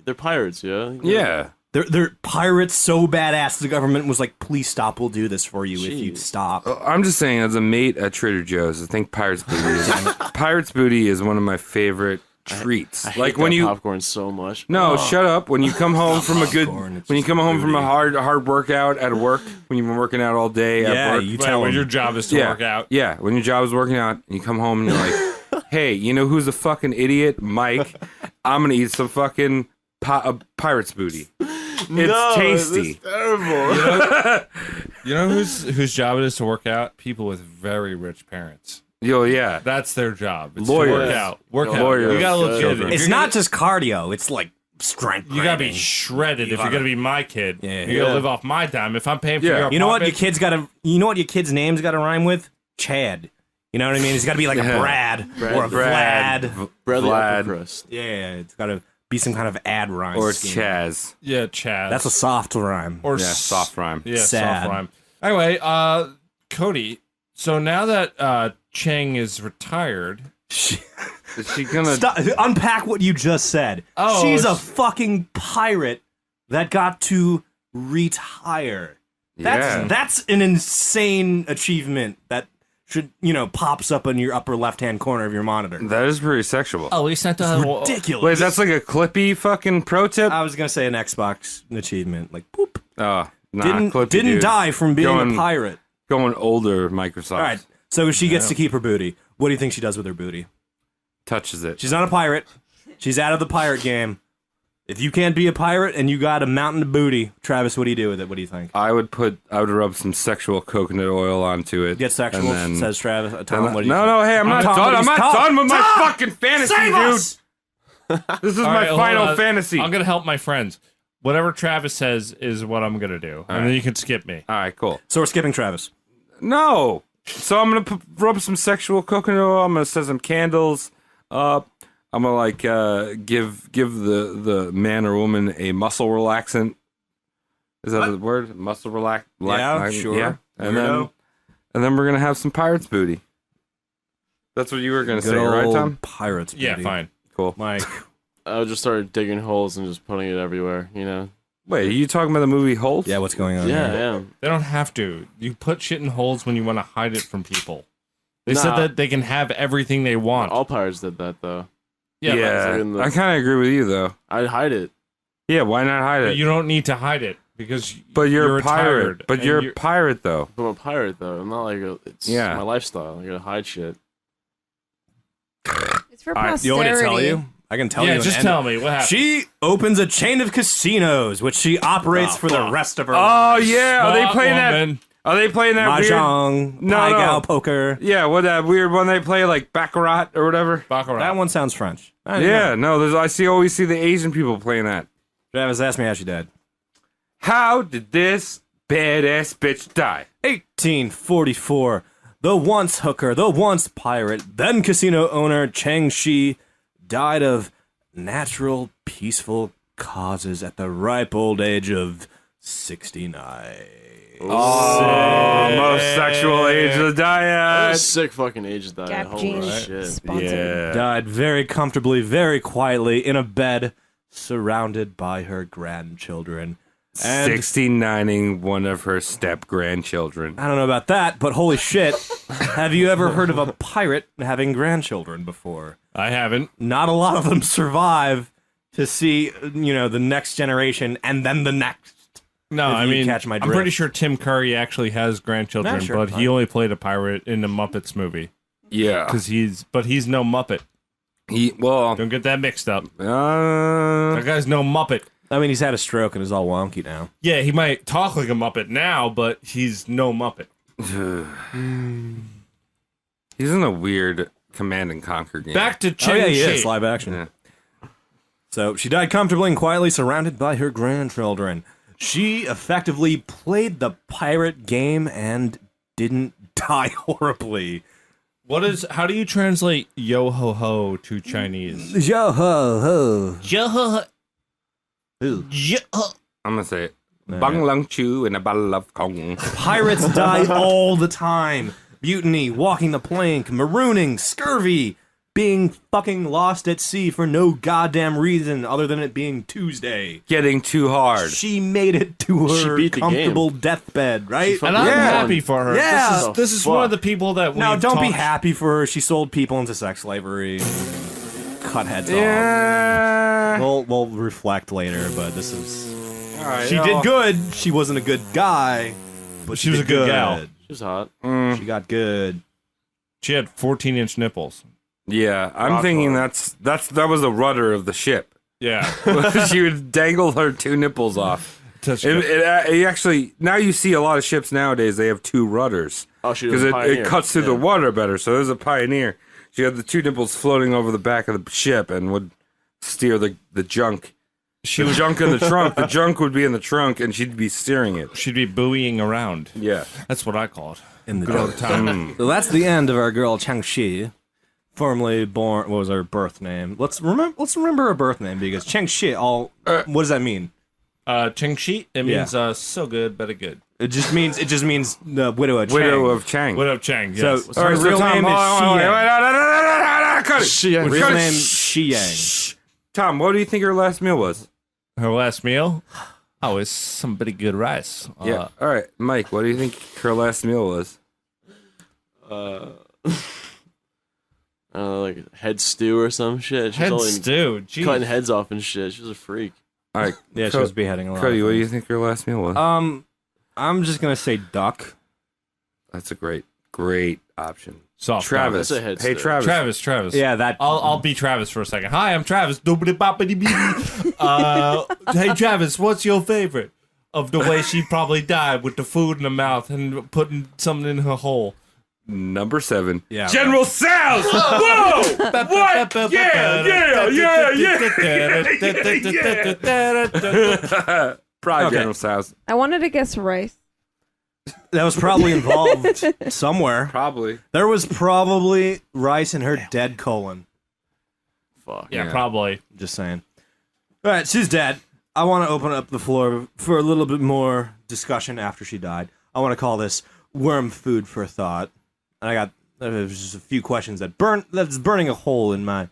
they're pirates, yeah. Yeah. They're pirates so badass, the government was like, please stop, we'll do this for you if you Jeez. stop. I'm just saying, as a mate at Trader Joe's, I think Pirate's Booty is one of my favorite treats. I hate Like when that you popcorn so much. no, shut up. When you come home from a good, Popcorn, it's when you just come home from a booty. hard workout at work, when you've been working out all day at Yeah, work, you Right, tell when them. your job is to yeah, work out. yeah. When your job is working out, and you come home and you're like, hey, you know who's a fucking idiot? Mike. I'm gonna eat some fucking Pirate's Booty. It's tasty. It's terrible. You know whose job it is to work out? People with very rich parents. Yo, yeah. That's their job. It's Lawyers. to work out. Work out. Lawyers. You gotta look good. Children. If It's you're not just cardio, it's like strength You gotta be training. shredded if you're gotta- gonna be my kid. Yeah. You gotta live off my dime. If I'm paying for Yeah. your You know what apartment, you know what your kid's name's gotta rhyme with? Chad. You know what I mean? It's gotta be like a Yeah. Brad or a Brad. Vlad. Bradley Vlad. upper crust. Yeah, it's gotta be some kind of ad rhyme. Or scheme. Chaz. Yeah, Chaz. That's a soft rhyme. or Yeah, s- soft rhyme. Yeah, Sad. soft rhyme. Anyway, Cody. So now that Chang is retired, Is she gonna? Stop, unpack what you just said. Oh, She's a it's- fucking pirate that got to retire. Yeah. That's an insane achievement that should, pops up in your upper left-hand corner of your monitor. That is pretty sexual. at least I thought. Ridiculous. Wait, that's like a clippy fucking pro tip? I was gonna say an Xbox achievement, like poop. Oh, nah, Didn't clippy, didn't dude. die from being Going- a pirate. Going older, Microsoft. All right, so she gets to keep her booty. What do you think she does with her booty? Touches it. She's not a pirate. She's out of the pirate game. If you can't be a pirate and you got a mountain of booty, Travis, what do you do with it? What do you think? I would rub some sexual coconut oil onto it. Get sexual, and then- says Travis. Tom, what do you no, think? no, hey, I'm not Tom, done. I'm he's not Tom. done with my Tom! fucking fantasy, Save dude. us! This is All my right, hold final on. fantasy. I'm gonna help my friends. Whatever Travis says is what I'm gonna do, and then you can skip me. All right, cool. So we're skipping Travis. No. So I'm gonna rub some sexual coconut oil. I'm gonna set some candles up. I'm gonna give the man or woman a muscle relaxant. Is that the word? Muscle relax? Yeah, sure. Yeah. And Weirdo. then we're gonna have some pirates booty. That's what you were gonna say, Good right, old Tom? Pirates. Yeah, booty. fine. Cool. Mike. I would just start digging holes and just putting it everywhere, you know? Wait, are you talking about the movie Holt? Yeah, what's going on? Yeah, here? yeah. They don't have to. You put shit in holes when you want to hide it from people. They said Nah. that they can have everything they want. All pirates did that, though. Yeah, Yeah. like in the- I kind of agree with you though. I'd hide it. Yeah, why not hide but it? you don't need to hide it because But you're a pirate. retired, But and you're a pirate though. I'm a pirate, though. I'm not like it's Yeah. my lifestyle. I gotta hide shit. It's for All right, posterity. you want me to tell you? I can tell Yeah, you. just and- tell me what happened. She opens a chain of casinos, which she operates for the rest of her Oh life. yeah, are they Smart playing that? woman. Are they playing that weird? Mahjong, No, Pai no. Gow poker. Yeah, what that weird one they play like Baccarat or whatever. Baccarat. That one sounds French. I don't Yeah, know. no, always see the Asian people playing that. Travis asked me how she died. How did this badass bitch die? 1844. The once hooker, the once pirate, then casino owner Chang Shih died of natural, peaceful causes at the ripe old age of 69. Oh, most sexual age of the What a diet. sick fucking age diet. Gap Holy jeans shit. sponsored. Yeah. Died very comfortably, very quietly in a bed, surrounded by her grandchildren. And 69ing one of her step grandchildren. I don't know about that, but holy shit, have you ever heard of a pirate having grandchildren before? I haven't. Not a lot of them survive to see, the next generation and then the next. No, If I you mean, catch my I'm drift. pretty sure Tim Curry actually has grandchildren, Yeah, sure, but fine. he only played a pirate in the Muppets movie Yeah. because he's no Muppet. Well, Don't get that mixed up. That guy's no Muppet. I mean, he's had a stroke and is all wonky now. Yeah, he might talk like a Muppet now, but he's no Muppet. He's in a weird Command and Conquer game. Back to Ching. Oh, yeah, he Shih. is. Live action. Yeah. So she died comfortably and quietly surrounded by her grandchildren. She effectively played the pirate game and didn't die horribly. How do you translate yo ho ho to Chinese? Yo ho ho. Yo ho ho. Ooh. I'm gonna say it. Bang Lung Chu and a bottle of Kong. Pirates die all the time. Mutiny, walking the plank, marooning, scurvy, being fucking lost at sea for no goddamn reason other than it being Tuesday. Getting too hard. She made it to her beat the comfortable deathbed, right? And I'm happy for her. Yeah. This is one of the people that No, we've don't be talked- happy for her. She sold people into sex slavery. Cut heads Yeah. off. We'll reflect later, but this is... All right, She did good. She wasn't a good guy, but She was a good gal. She was hot. She got good. She had 14-inch nipples. Yeah, I'm Rock thinking hard. that was the rudder of the ship. Yeah. She would dangle her 2 nipples off. It actually, now you see a lot of ships nowadays, they have 2 rudders. Oh, she was Because a it pioneer. cuts through the Yeah. water better. So there's a pioneer. She had the 2 nipples floating over the back of the ship and would steer the junk. She was junk in the trunk. The junk would be in the trunk and she'd be steering it. She'd be buoying around. Yeah. That's what I call it. In the Good old time. So that's the end of our girl Chang Shih, formerly born. What was her birth name? Let's remember her birth name because Chang Shih. What does that mean? Ching Shih, it means so good, better good. It just means the widow of Chang. Widow of Chang. What up, Chang? So Yes. her real name is Xi Cut it. Shih. Real Cut it. name Xi Yang. Tom, what do you think her last meal was? Her last meal? Oh, it's some pretty good rice. Yeah. All right, Mike, what do you think her last meal was? I don't know, like head stew or some shit. She's Head only stew. Jeez. cutting heads off and shit. She was a freak. All right. Yeah, she was beheading a lot. Cody, of what do you things. think your last meal was? I'm just gonna say duck. That's a great option. Soft Travis. That's a head Hey, stew. Travis. Yeah, that. I'll be Travis for a second. Hi, I'm Travis. Hey, Travis, what's your favorite of the way she probably died with the food in her mouth and putting something in her hole? Number 7. Yeah. General Sal's! Whoa! What? Yeah! Probably Okay. General Sal's. I wanted to guess rice. That was probably involved somewhere. Probably. There was probably rice in her dead colon. Fuck. Yeah, Yeah. probably. Just saying. All right, she's dead. I want to open up the floor for a little bit more discussion after she died. I want to call this worm food for thought. And I got there's just a few questions that's burning a hole in my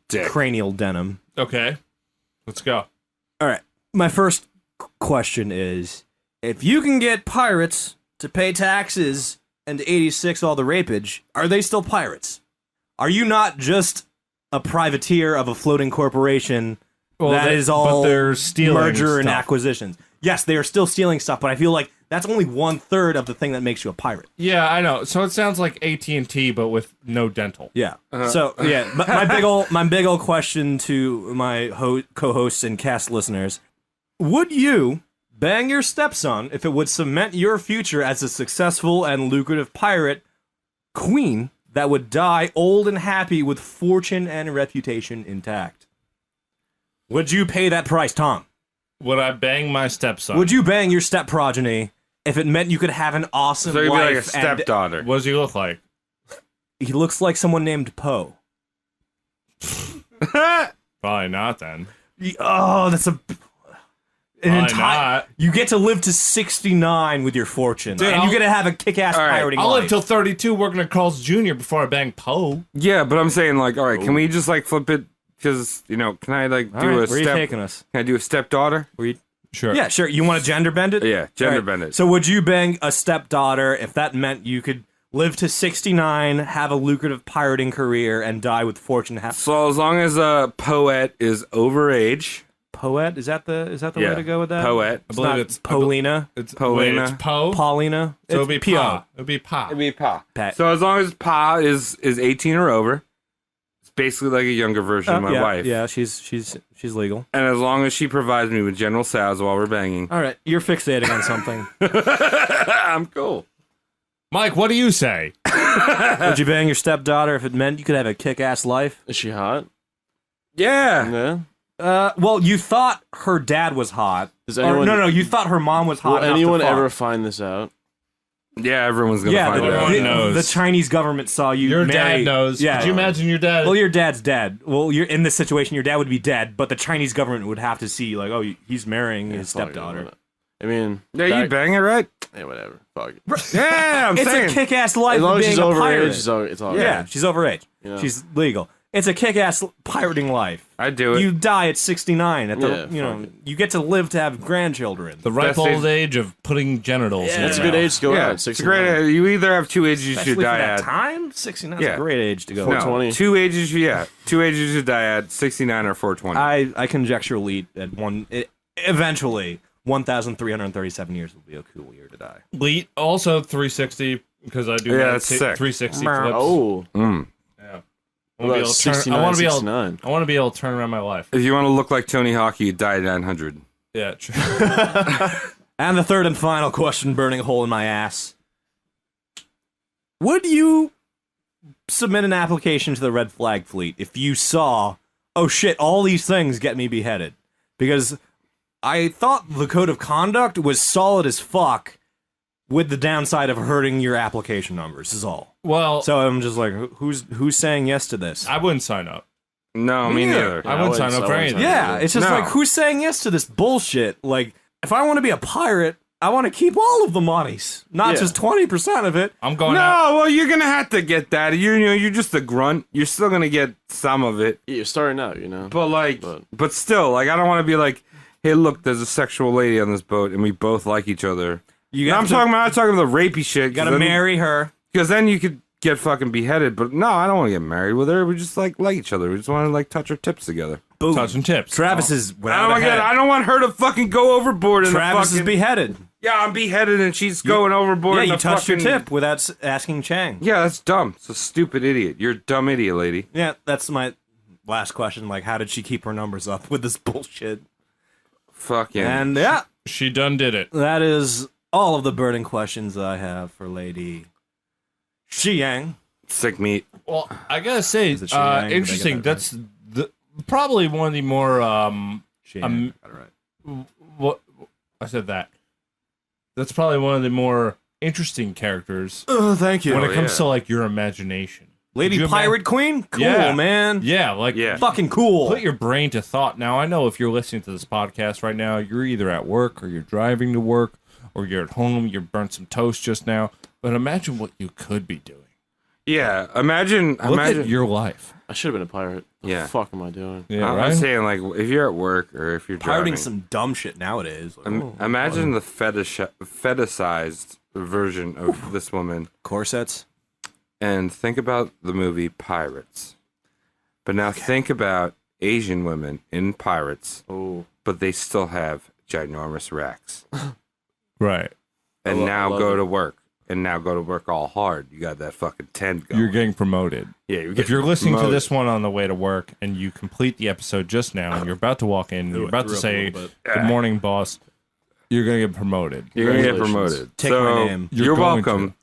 cranial denim. Okay. Let's go. All right. My first question is, if you can get pirates to pay taxes and to 86 all the rapage, are they still pirates? Are you not just a privateer of a floating corporation that is all but they're stealing merger and stuff. acquisitions? Yes, they are still stealing stuff, but I feel like that's only 1/3 of the thing that makes you a pirate. Yeah, I know. So it sounds like AT&T, but with no dental. Yeah. So yeah, but my big old question to my co-hosts and cast listeners: would you bang your stepson if it would cement your future as a successful and lucrative pirate queen that would die old and happy with fortune and reputation intact? Would you pay that price, Tom? Would I bang my stepson? Would you bang your step progeny if it meant you could have an awesome So you'd be life? like a and stepdaughter. What does he look like? he looks like someone named Poe. Probably not then. Oh, that's Why not? You get to live to 69 with your fortune, Dude, and you get to have a kick-ass All right, pirating I'll life. live till 32 working at Carl's Jr. before I bang Poe. Yeah, but I'm saying, like, all right, can we just, like, flip it? Because, you know, can I, like, All do right, a where are you step? taking us? Can I do a stepdaughter? Sure. Yeah, sure. You want to gender bend it? Yeah, gender All right. bend it. So would you bang a stepdaughter if that meant you could live to 69, have a lucrative pirating career, and die with fortune? So as long as a poet is overage, Poet? Is that the Yeah, way to go with that? poet. It's I believe not it's- Paulina. It's Paulina. Wait, it's Poe? Paulina. So it'd be P.O. Pa. It'd be Pa. it'd be pa. Pat. So as long as pa is 18 or over, it's basically like a younger version of my wife. Yeah, she's legal. And as long as she provides me with General Tso's while we're banging, All right, you're fixating on something. I'm cool. Mike, what do you say? Would you bang your stepdaughter if it meant you could have a kick-ass life? Is she hot? Yeah. Yeah. Well, you thought her dad was hot. Does anyone? No, you thought her mom was hot. Will enough to anyone fuck. ever find this out? Yeah, everyone's gonna find everyone out. knows. The Chinese government saw you. Your marry- dad knows. Yeah. Could you imagine your dad? Well, your dad's dead. Well, you're in this situation. Your dad would be dead, but the Chinese government would have to see, like, oh, he's marrying his Fuck it, stepdaughter. I mean, Yeah, you bang it, right? Yeah, whatever. Fuck it. Yeah, I'm It's saying. a kick-ass life. As long of as being she's a overage, pirate. it's all Yeah, good. she's overage. You know? She's legal. It's a kick-ass pirating life. I do it. You die at 69. At the, Yeah, fuck it. you get to live to have grandchildren. the ripe Best old age of putting genitals. in It's a your good mouth. age to go yeah, out. it's a great age. You either have two ages you should Especially for die that at. time, 69 is Yeah. a great age to go. No, 420. 2 ages, yeah. 2 ages you should die at, 69 or 420. I conjecture elite at eventually 1,337 years will be a cool year to die. Bleat also 360 because I do. Yeah, that that's sick. 360 flips. Oh, Yeah. I want to be able to turn. 69, I want to be able. 69. I want to be able to turn around my life. If you want to look like Tony Hawk, you die at 900. Yeah. True. And the third and final question, burning a hole in my ass. Would you submit an application to the Red Flag Fleet if you saw, oh shit, all these things get me beheaded? Because I thought the code of conduct was solid as fuck, with the downside of hurting your application numbers is all. Well, So I'm just like, who's saying yes to this? I wouldn't sign up. No, me neither. I wouldn't sign up for anything. Yeah, it's just No. like, who's saying yes to this bullshit? Like, if I want to be a pirate, I want to keep all of the monies, not Yeah. just 20% of it. I'm going out. No, well, you're gonna have to get that. You're just a grunt. You're still gonna get some of it, Yeah, you're starting out, you know. but like, But- but still, like, I don't want to be like, hey, look, there's a sexual lady on this boat, and we both like each other. You I'm not talking about the rapey shit. Gotta marry her. because then you could get fucking beheaded. But no, I don't want to get married with her. We just like each other. We just want to like touch our tips together. Boom. Touching tips. Travis is I without don't, a head. I don't want her to fucking go overboard. In Travis the is fucking, beheaded. Yeah, I'm beheaded, and she's going overboard. Yeah, in you the touched your fucking- tip without asking Chang. Yeah, that's dumb. It's a stupid idiot. You're a dumb idiot, lady. Yeah, that's my last question. Like, how did she keep her numbers up with this bullshit? Fuck yeah. And yeah, She done did it. that is all of the burning questions I have for Lady Shih Yang. Sick meat. Well, I gotta say, Is it Shang? Did I interesting. get that That's probably one of the more Shih Yang. Got it right. what I said that. That's probably one of the more interesting characters Oh, thank you. when it comes yeah. to like your imagination. Lady Could you Pirate Queen? Cool, Yeah. man. Yeah, like Yeah. Fucking cool. put your brain to thought. Now, I know if you're listening to this podcast right now, you're either at work or you're driving to work or you're at home, you burnt some toast just now. But imagine what you could be doing. Yeah, imagine. Look imagine at your life. I should have been a pirate. Yeah. What the fuck am I doing? Yeah, I'm right? saying, like, if you're at work or if you're Pirating driving, some dumb shit nowadays. Like, imagine the fetishized version of this woman, corsets. and think about the movie Pirates. But now think about Asian women in Pirates, Oh, but they still have ginormous racks. Right. And I now love go it. to work. And now go to work all hard. You got that fucking tent going. You're getting promoted. yeah, you're If you're getting listening to promoted. this one on the way to work and you complete the episode just now and you're about to walk in and you're about to say, good morning, boss, you're going to get promoted. You're gonna get Congratulations. promoted. Take so my name. You're You're going welcome.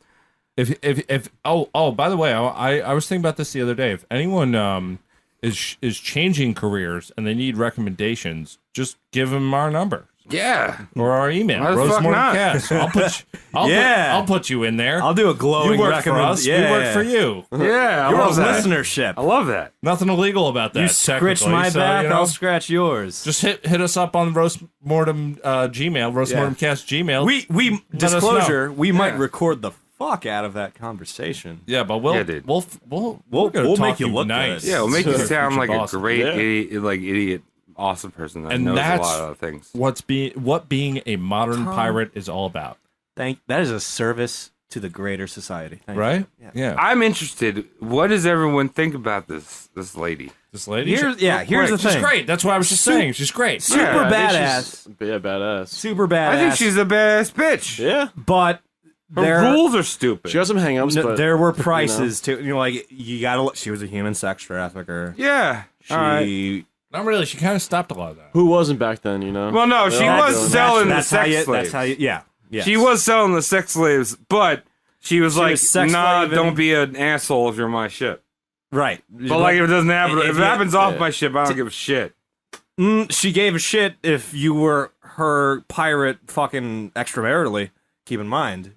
If by the way, I was thinking about this the other day. If anyone is changing careers and they need recommendations, just give them our number Yeah. or our email. Why the fuck not? Rosemortemcast. I'll put you in there. I'll do a glowing you work for us. Yeah. We work for you. Yeah. I Your love that. listenership. I love that. Nothing illegal about that. You scratch technically, my so, back, you know, I'll scratch yours. just hit us up on Roastmortem Gmail, Roastmortemcast Gmail. we Let us disclosure, we might Yeah. record the fuck out of that conversation. yeah, but we'll Yeah, dude. we'll We'll talk make you look nice. good. Yeah, it'll make you to sound future like boss. a great Yeah. idiot, awesome person that And knows a that's lot of things. what being a modern pirate is all about, That is a service to the greater society. Thank right? you. Yeah. I'm interested. What does everyone think about this lady? This lady, Here's the she's thing. great. That's what I was just saying. She's great. Super Yeah, I think badass. yeah, badass. Super badass. I think she's a badass bitch. Yeah, but Her rules are stupid. She has some hang-ups, but there were prices too. You know, like you gotta. She was a human sex trafficker. Yeah. She. Not really. She kind of stopped a lot of that. who wasn't back then? You know. Well, no, she was selling the sex slaves. That's how you. Yeah. Yeah. She was selling the sex slaves, but she was like, sex "Nah, slaving. don't be an asshole if you're my ship." Right. But like, if it doesn't happen, if it happens off my ship, I don't give a shit. She gave a shit if you were her pirate fucking extramaritally. Keep in mind.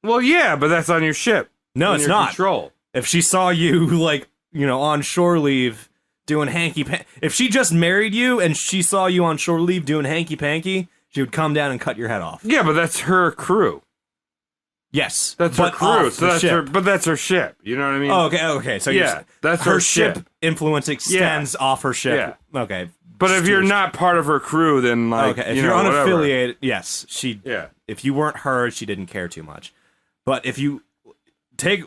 Well, yeah, but that's on your ship. No, it's not. Control. If she saw you like, you know, on shore leave doing hanky panky, if she just married you and she saw you on shore leave doing hanky panky, she would come down and cut your head off. Yeah, but that's her crew. Yes, That's her but crew. off So the that's ship. her. But that's her ship. You know what I mean? Oh, okay. So Yeah, that's her ship ship. influence extends off her ship. Yeah. Okay. But if you're not part of her crew, then like, okay, if you you're know, whatever. unaffiliated, yes, she. Yeah. If you weren't her, she didn't care too much. But if you take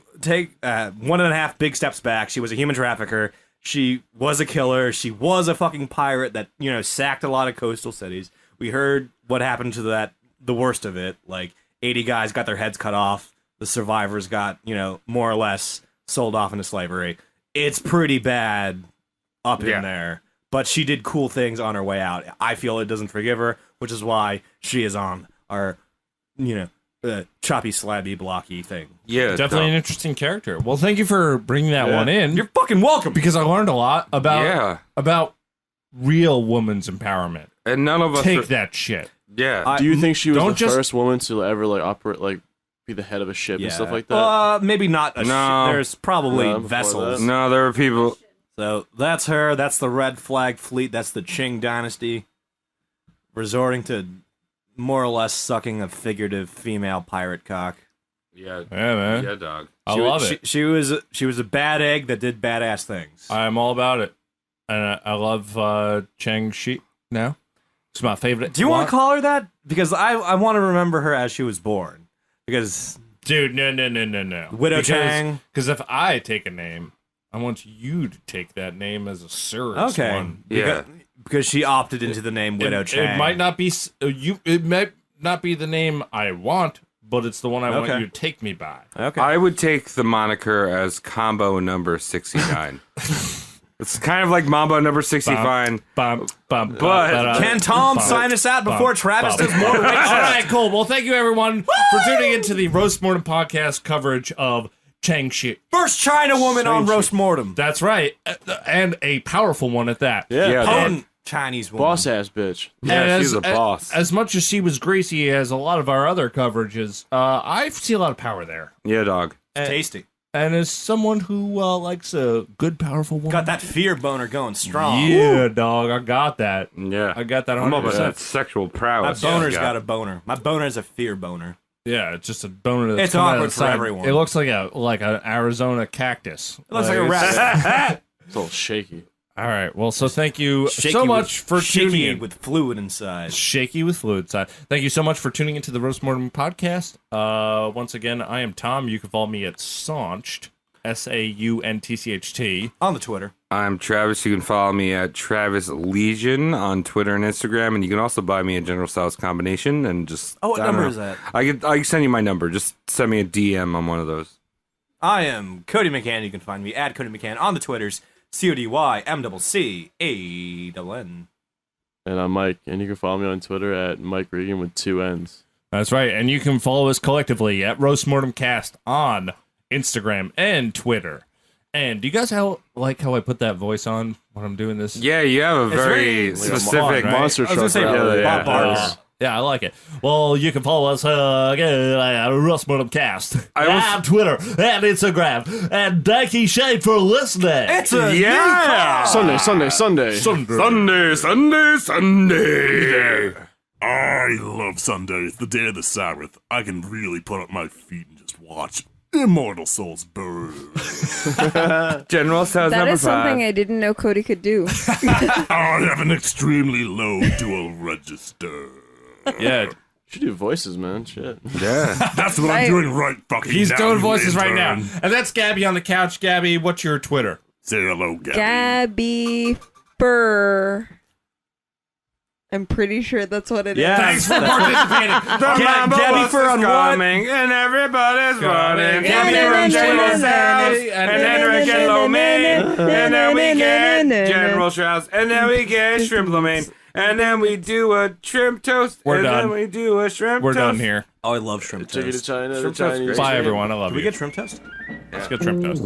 1.5 big steps back, she was a human trafficker. She was a killer. She was a fucking pirate that, you know, sacked a lot of coastal cities. We heard what happened to that. The worst of it, like 80 guys got their heads cut off. The survivors got, you know, more or less sold off into slavery. It's pretty bad up in there. But she did cool things on her way out. I feel it doesn't forgive her, which is why she is on our, you know, choppy, slabby, blocky thing. Yeah, Definitely an interesting character. Well, thank you for bringing that one in. You're fucking welcome. Because I learned a lot about real woman's empowerment. And none of us take that shit. Yeah. Do you think she was Don't the first woman to ever like operate, like be the head of a ship and stuff like that? Maybe not. No. There's probably No, before vessels. that. No, there were people. So that's her. That's the Red Flag Fleet. That's the Ching dynasty, resorting to more or less sucking a figurative female pirate cock. Yeah, man. Yeah, dog. I love it. She was a bad egg that did badass things. I'm all about it, and I love Chang Shih now. It's my favorite. Do you want to call her that? Because I want to remember her as she was born. Because dude, no. Widow Chang. Because if I take a name, I want you to take that name as a surrogate one. Yeah. Because she opted into the name Widow Chang. It might not be It might not be the name I want, but it's the one I want you to take me by. Okay. I would take the moniker as combo number 69. It's kind of like Mambo number 69. But can Tom sign us out before Travis does more? All right, cool. Well, thank you everyone for tuning into the Roast Mortem podcast coverage of Chang Shih. First China woman on Roast Mortem. That's right, and a powerful one at that. Yeah, potent Chinese woman. Boss ass bitch. Yeah, she's a boss. As much as she was greasy as a lot of our other coverages, I see a lot of power there. Yeah, dog. It's tasty. And as someone who likes a good, powerful woman, Got that fear boner going strong. Yeah, dog, I got that. Yeah, I got that. 100%. I'm all about that sexual My prowess. boner's got a boner. My boner's a fear boner. Yeah, it's just a boner. That's It's coming out awkward of the for side. everyone. It looks like an Arizona cactus. It looks like a rabbit. It's a little shaky. All right. Well, so thank you Shaky so much for tuning shaky in. with fluid inside. Shaky with fluid side. Thank you so much for tuning into the Roast Mortem podcast. Once again, I am Tom. You can follow me at Saunched, SAUNTCHT. On the Twitter. I'm Travis. You can follow me at Travis Legion on Twitter and Instagram, and you can also buy me a General Styles combination and just. Oh, what I don't number know. is that? I can send you my number. Just send me a DM on one of those. I am Cody McCann. You can find me at Cody McCann on the Twitters. CODYMCCANN. And I'm Mike, and you can follow me on Twitter at Mike Regan with 2 N's. That's right. And you can follow us collectively at Roast Mortem Cast on Instagram and Twitter. And do you guys like how I put that voice on when I'm doing this? Yeah, you have a very like specific right? monster I was truck. gonna say, right? Bob Barker. Yeah, I like it. Well, you can follow us again at Roast Mortem Cast on Twitter and Instagram. And thank you, Shane, for listening. It's a Sunday. I love Sunday. It's the day of the Sabbath. I can really put up my feet and just watch immortal souls burn. General Styles That number is something 5. I didn't know Cody could do. I have an extremely low dual register. Yeah. You should do voices, man. Shit. Yeah. That's what I'm doing right fucking He's now. doing you voices right now. intern. And that's Gabby on the couch. Gabby, what's your Twitter? Say hello, Gabby. Gabby Burr. I'm pretty sure that's what it is. Yeah. Thanks for participating. Gabby for on what? And everybody's running. Gabby From from General Shrimp Strauss, Lomé, and Henrik and Lo Mein, and then we get General Strauss, and then we get Shrimp Lo Mein, and then we do a shrimp toast, We're and done. then we do a shrimp We're toast. done here. Oh, I love shrimp Take it to toast. China. The Shrimp toast is Chinese. great. Bye, everyone. I love Can we you. get shrimp toast? Let's get shrimp toast.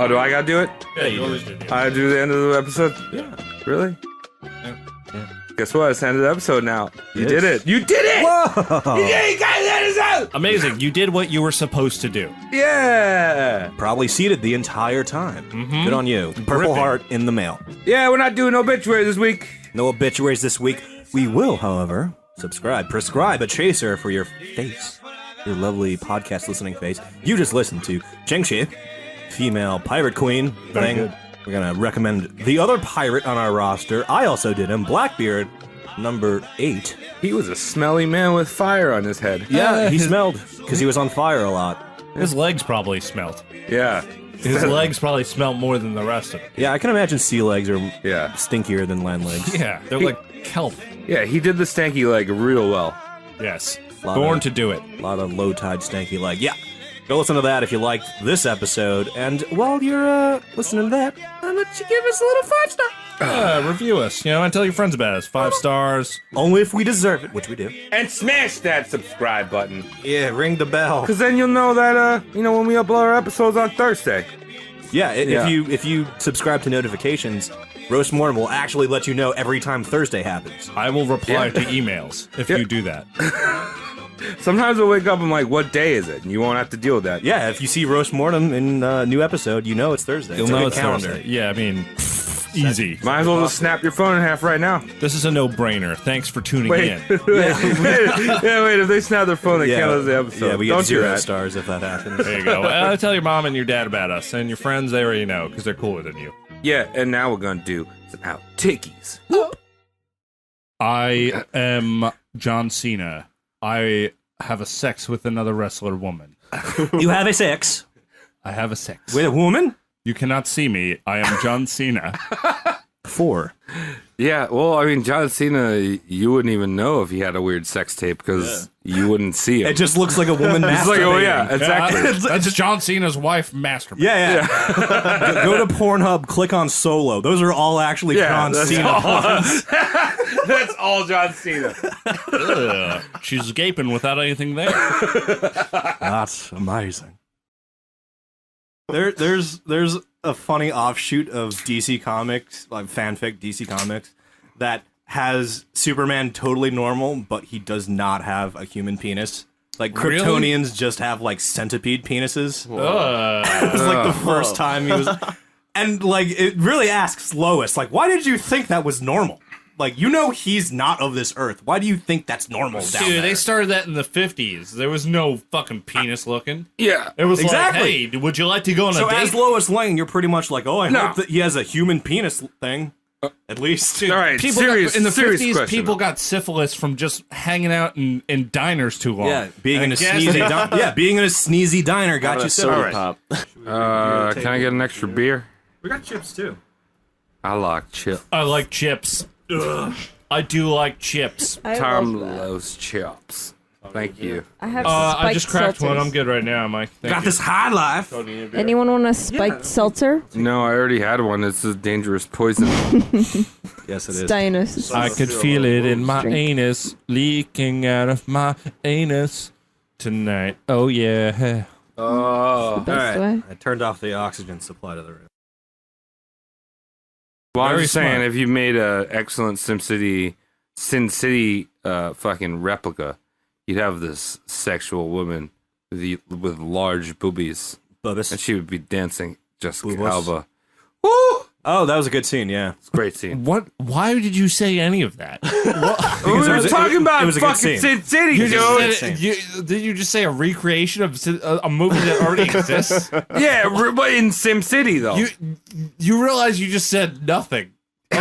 Oh, do I gotta do it? Yeah, you always do. I do the end of the episode? Yeah. Really? Guess what? It's the end of the episode now. You did it. You did it! Whoa! Yeah, you guys let us out! Amazing. You did what you were supposed to do. Yeah! Probably seated the entire time. Good on you. Purple Gripping. heart in the mail. Yeah, we're not doing obituary this week. No obituaries this week. We will, however, prescribe a chaser for your face, your lovely podcast listening face. You just listened to Ching, female pirate queen. Very good. We're gonna recommend the other pirate on our roster. I also did him, Blackbeard, number 8. He was a smelly man with fire on his head. Yeah, he smelled because he was on fire a lot. His legs probably smelled. Yeah. His legs probably smelled more than the rest of it. Yeah, I can imagine sea legs are Yeah. stinkier than land legs. Yeah, they're like kelp. Yeah, he did the stanky leg real well. Yes. Lot Born of- to do it. A lot of low tide stanky leg. Yeah. Go listen to that if you liked this episode. And while you're listening to that, why don't you give us a little 5-star? Review us, and tell your friends about us. 5 stars. Only if we deserve it, which we do. And smash that subscribe button. Yeah, ring the bell. Because then you'll know that, when we upload our episodes on Thursday. Yeah, Yeah. if you subscribe to notifications, Roast Mortem will actually let you know every time Thursday happens. I will reply Yeah. to emails if Yeah. you do that. Sometimes I'll wake up and I'm like, what day is it? And you won't have to deal with that. Yeah, if you see Roast Mortem in a new episode, you know it's Thursday. You'll It's a know good it's calendar. Thursday. Yeah, I mean, easy. Might as well just snap your phone in half right now. This is a no-brainer. Thanks for tuning Wait, in. wait, wait, if they snap their phone, they can't listen to the episode. Yeah, we get Don't do 0 that. stars if that happens. There you go. Tell your mom and your dad about us, and your friends, they already know, because they're cooler than you. Yeah, and now we're going to do some outtakes. I am John Cena. I have a sex with another wrestler woman. You have a sex I have a sex. with a woman? You cannot see me. I am John Cena. 4. Yeah, well, I mean, John Cena, you wouldn't even know if he had a weird sex tape because you wouldn't see him. It just looks like a woman masturbating. It's like, oh, yeah, exactly. That's John Cena's wife masturbating. Yeah. Go to Pornhub, click on Solo. Those are all actually John that's Cena. all, that's all John Cena. Ugh. She's gaping without anything there. That's amazing. There's a funny offshoot of DC Comics, like fanfic DC Comics, that has Superman totally normal, but he does not have a human penis. Like Really? Kryptonians just have like centipede penises. Ugh. It was like the first time he was, and like it really asks Lois, like, why did you think that was normal? Like, he's not of this earth. Why do you think that's normal down Dude, there? they started that in the 50s. There was no fucking penis looking. Yeah. It was Exactly. like, hey, would you like to go on So a date? as Lois Lane, you're pretty much like, oh, I No. hope that he has a human penis thing, at least. All right, People serious, in the serious 50s, question. people got syphilis from just hanging out in diners too long. Yeah, being in And a I guess- sneezy being in a sneezy diner got you soda soda. pop. Can I get an extra beer? We got chips too. I like chip. I like chips. Ugh. I do like chips. I Tom love that. loves chips. Thank you. I have I spiked just cracked one. seltzers. I'm good right now, Mike. Thank Got you. this high life. Anyone want a spiked seltzer? No, I already had one. It's a dangerous poison. Yes, it is. Dionysus. I could feel it in my Drink. anus, leaking out of my anus tonight. Oh, yeah. Oh. Best All right. way. I turned off the oxygen supply to the room. Well, I'm Very just saying, smart. if you made a excellent Sin City fucking replica, you'd have this sexual woman with large boobies, Bubis. and she would be dancing Jessica Boobas. Alba. Oh, Oh, that was a good scene. Yeah, It's a great scene. What? Why did you say any of that? We were talking about it was a good fucking scene. Sin City, You dude. just said did you just say a recreation of a movie that already exists? Yeah, but in Sim City though. You realize you just said nothing. You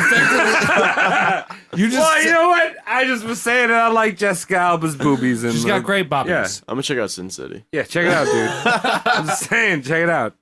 just well, you know what? I just was saying that I like Jessica Alba's boobies. And she's got great bobbies. Yeah. I'm gonna check out Sin City. Yeah, check it out, dude. I'm just saying, check it out.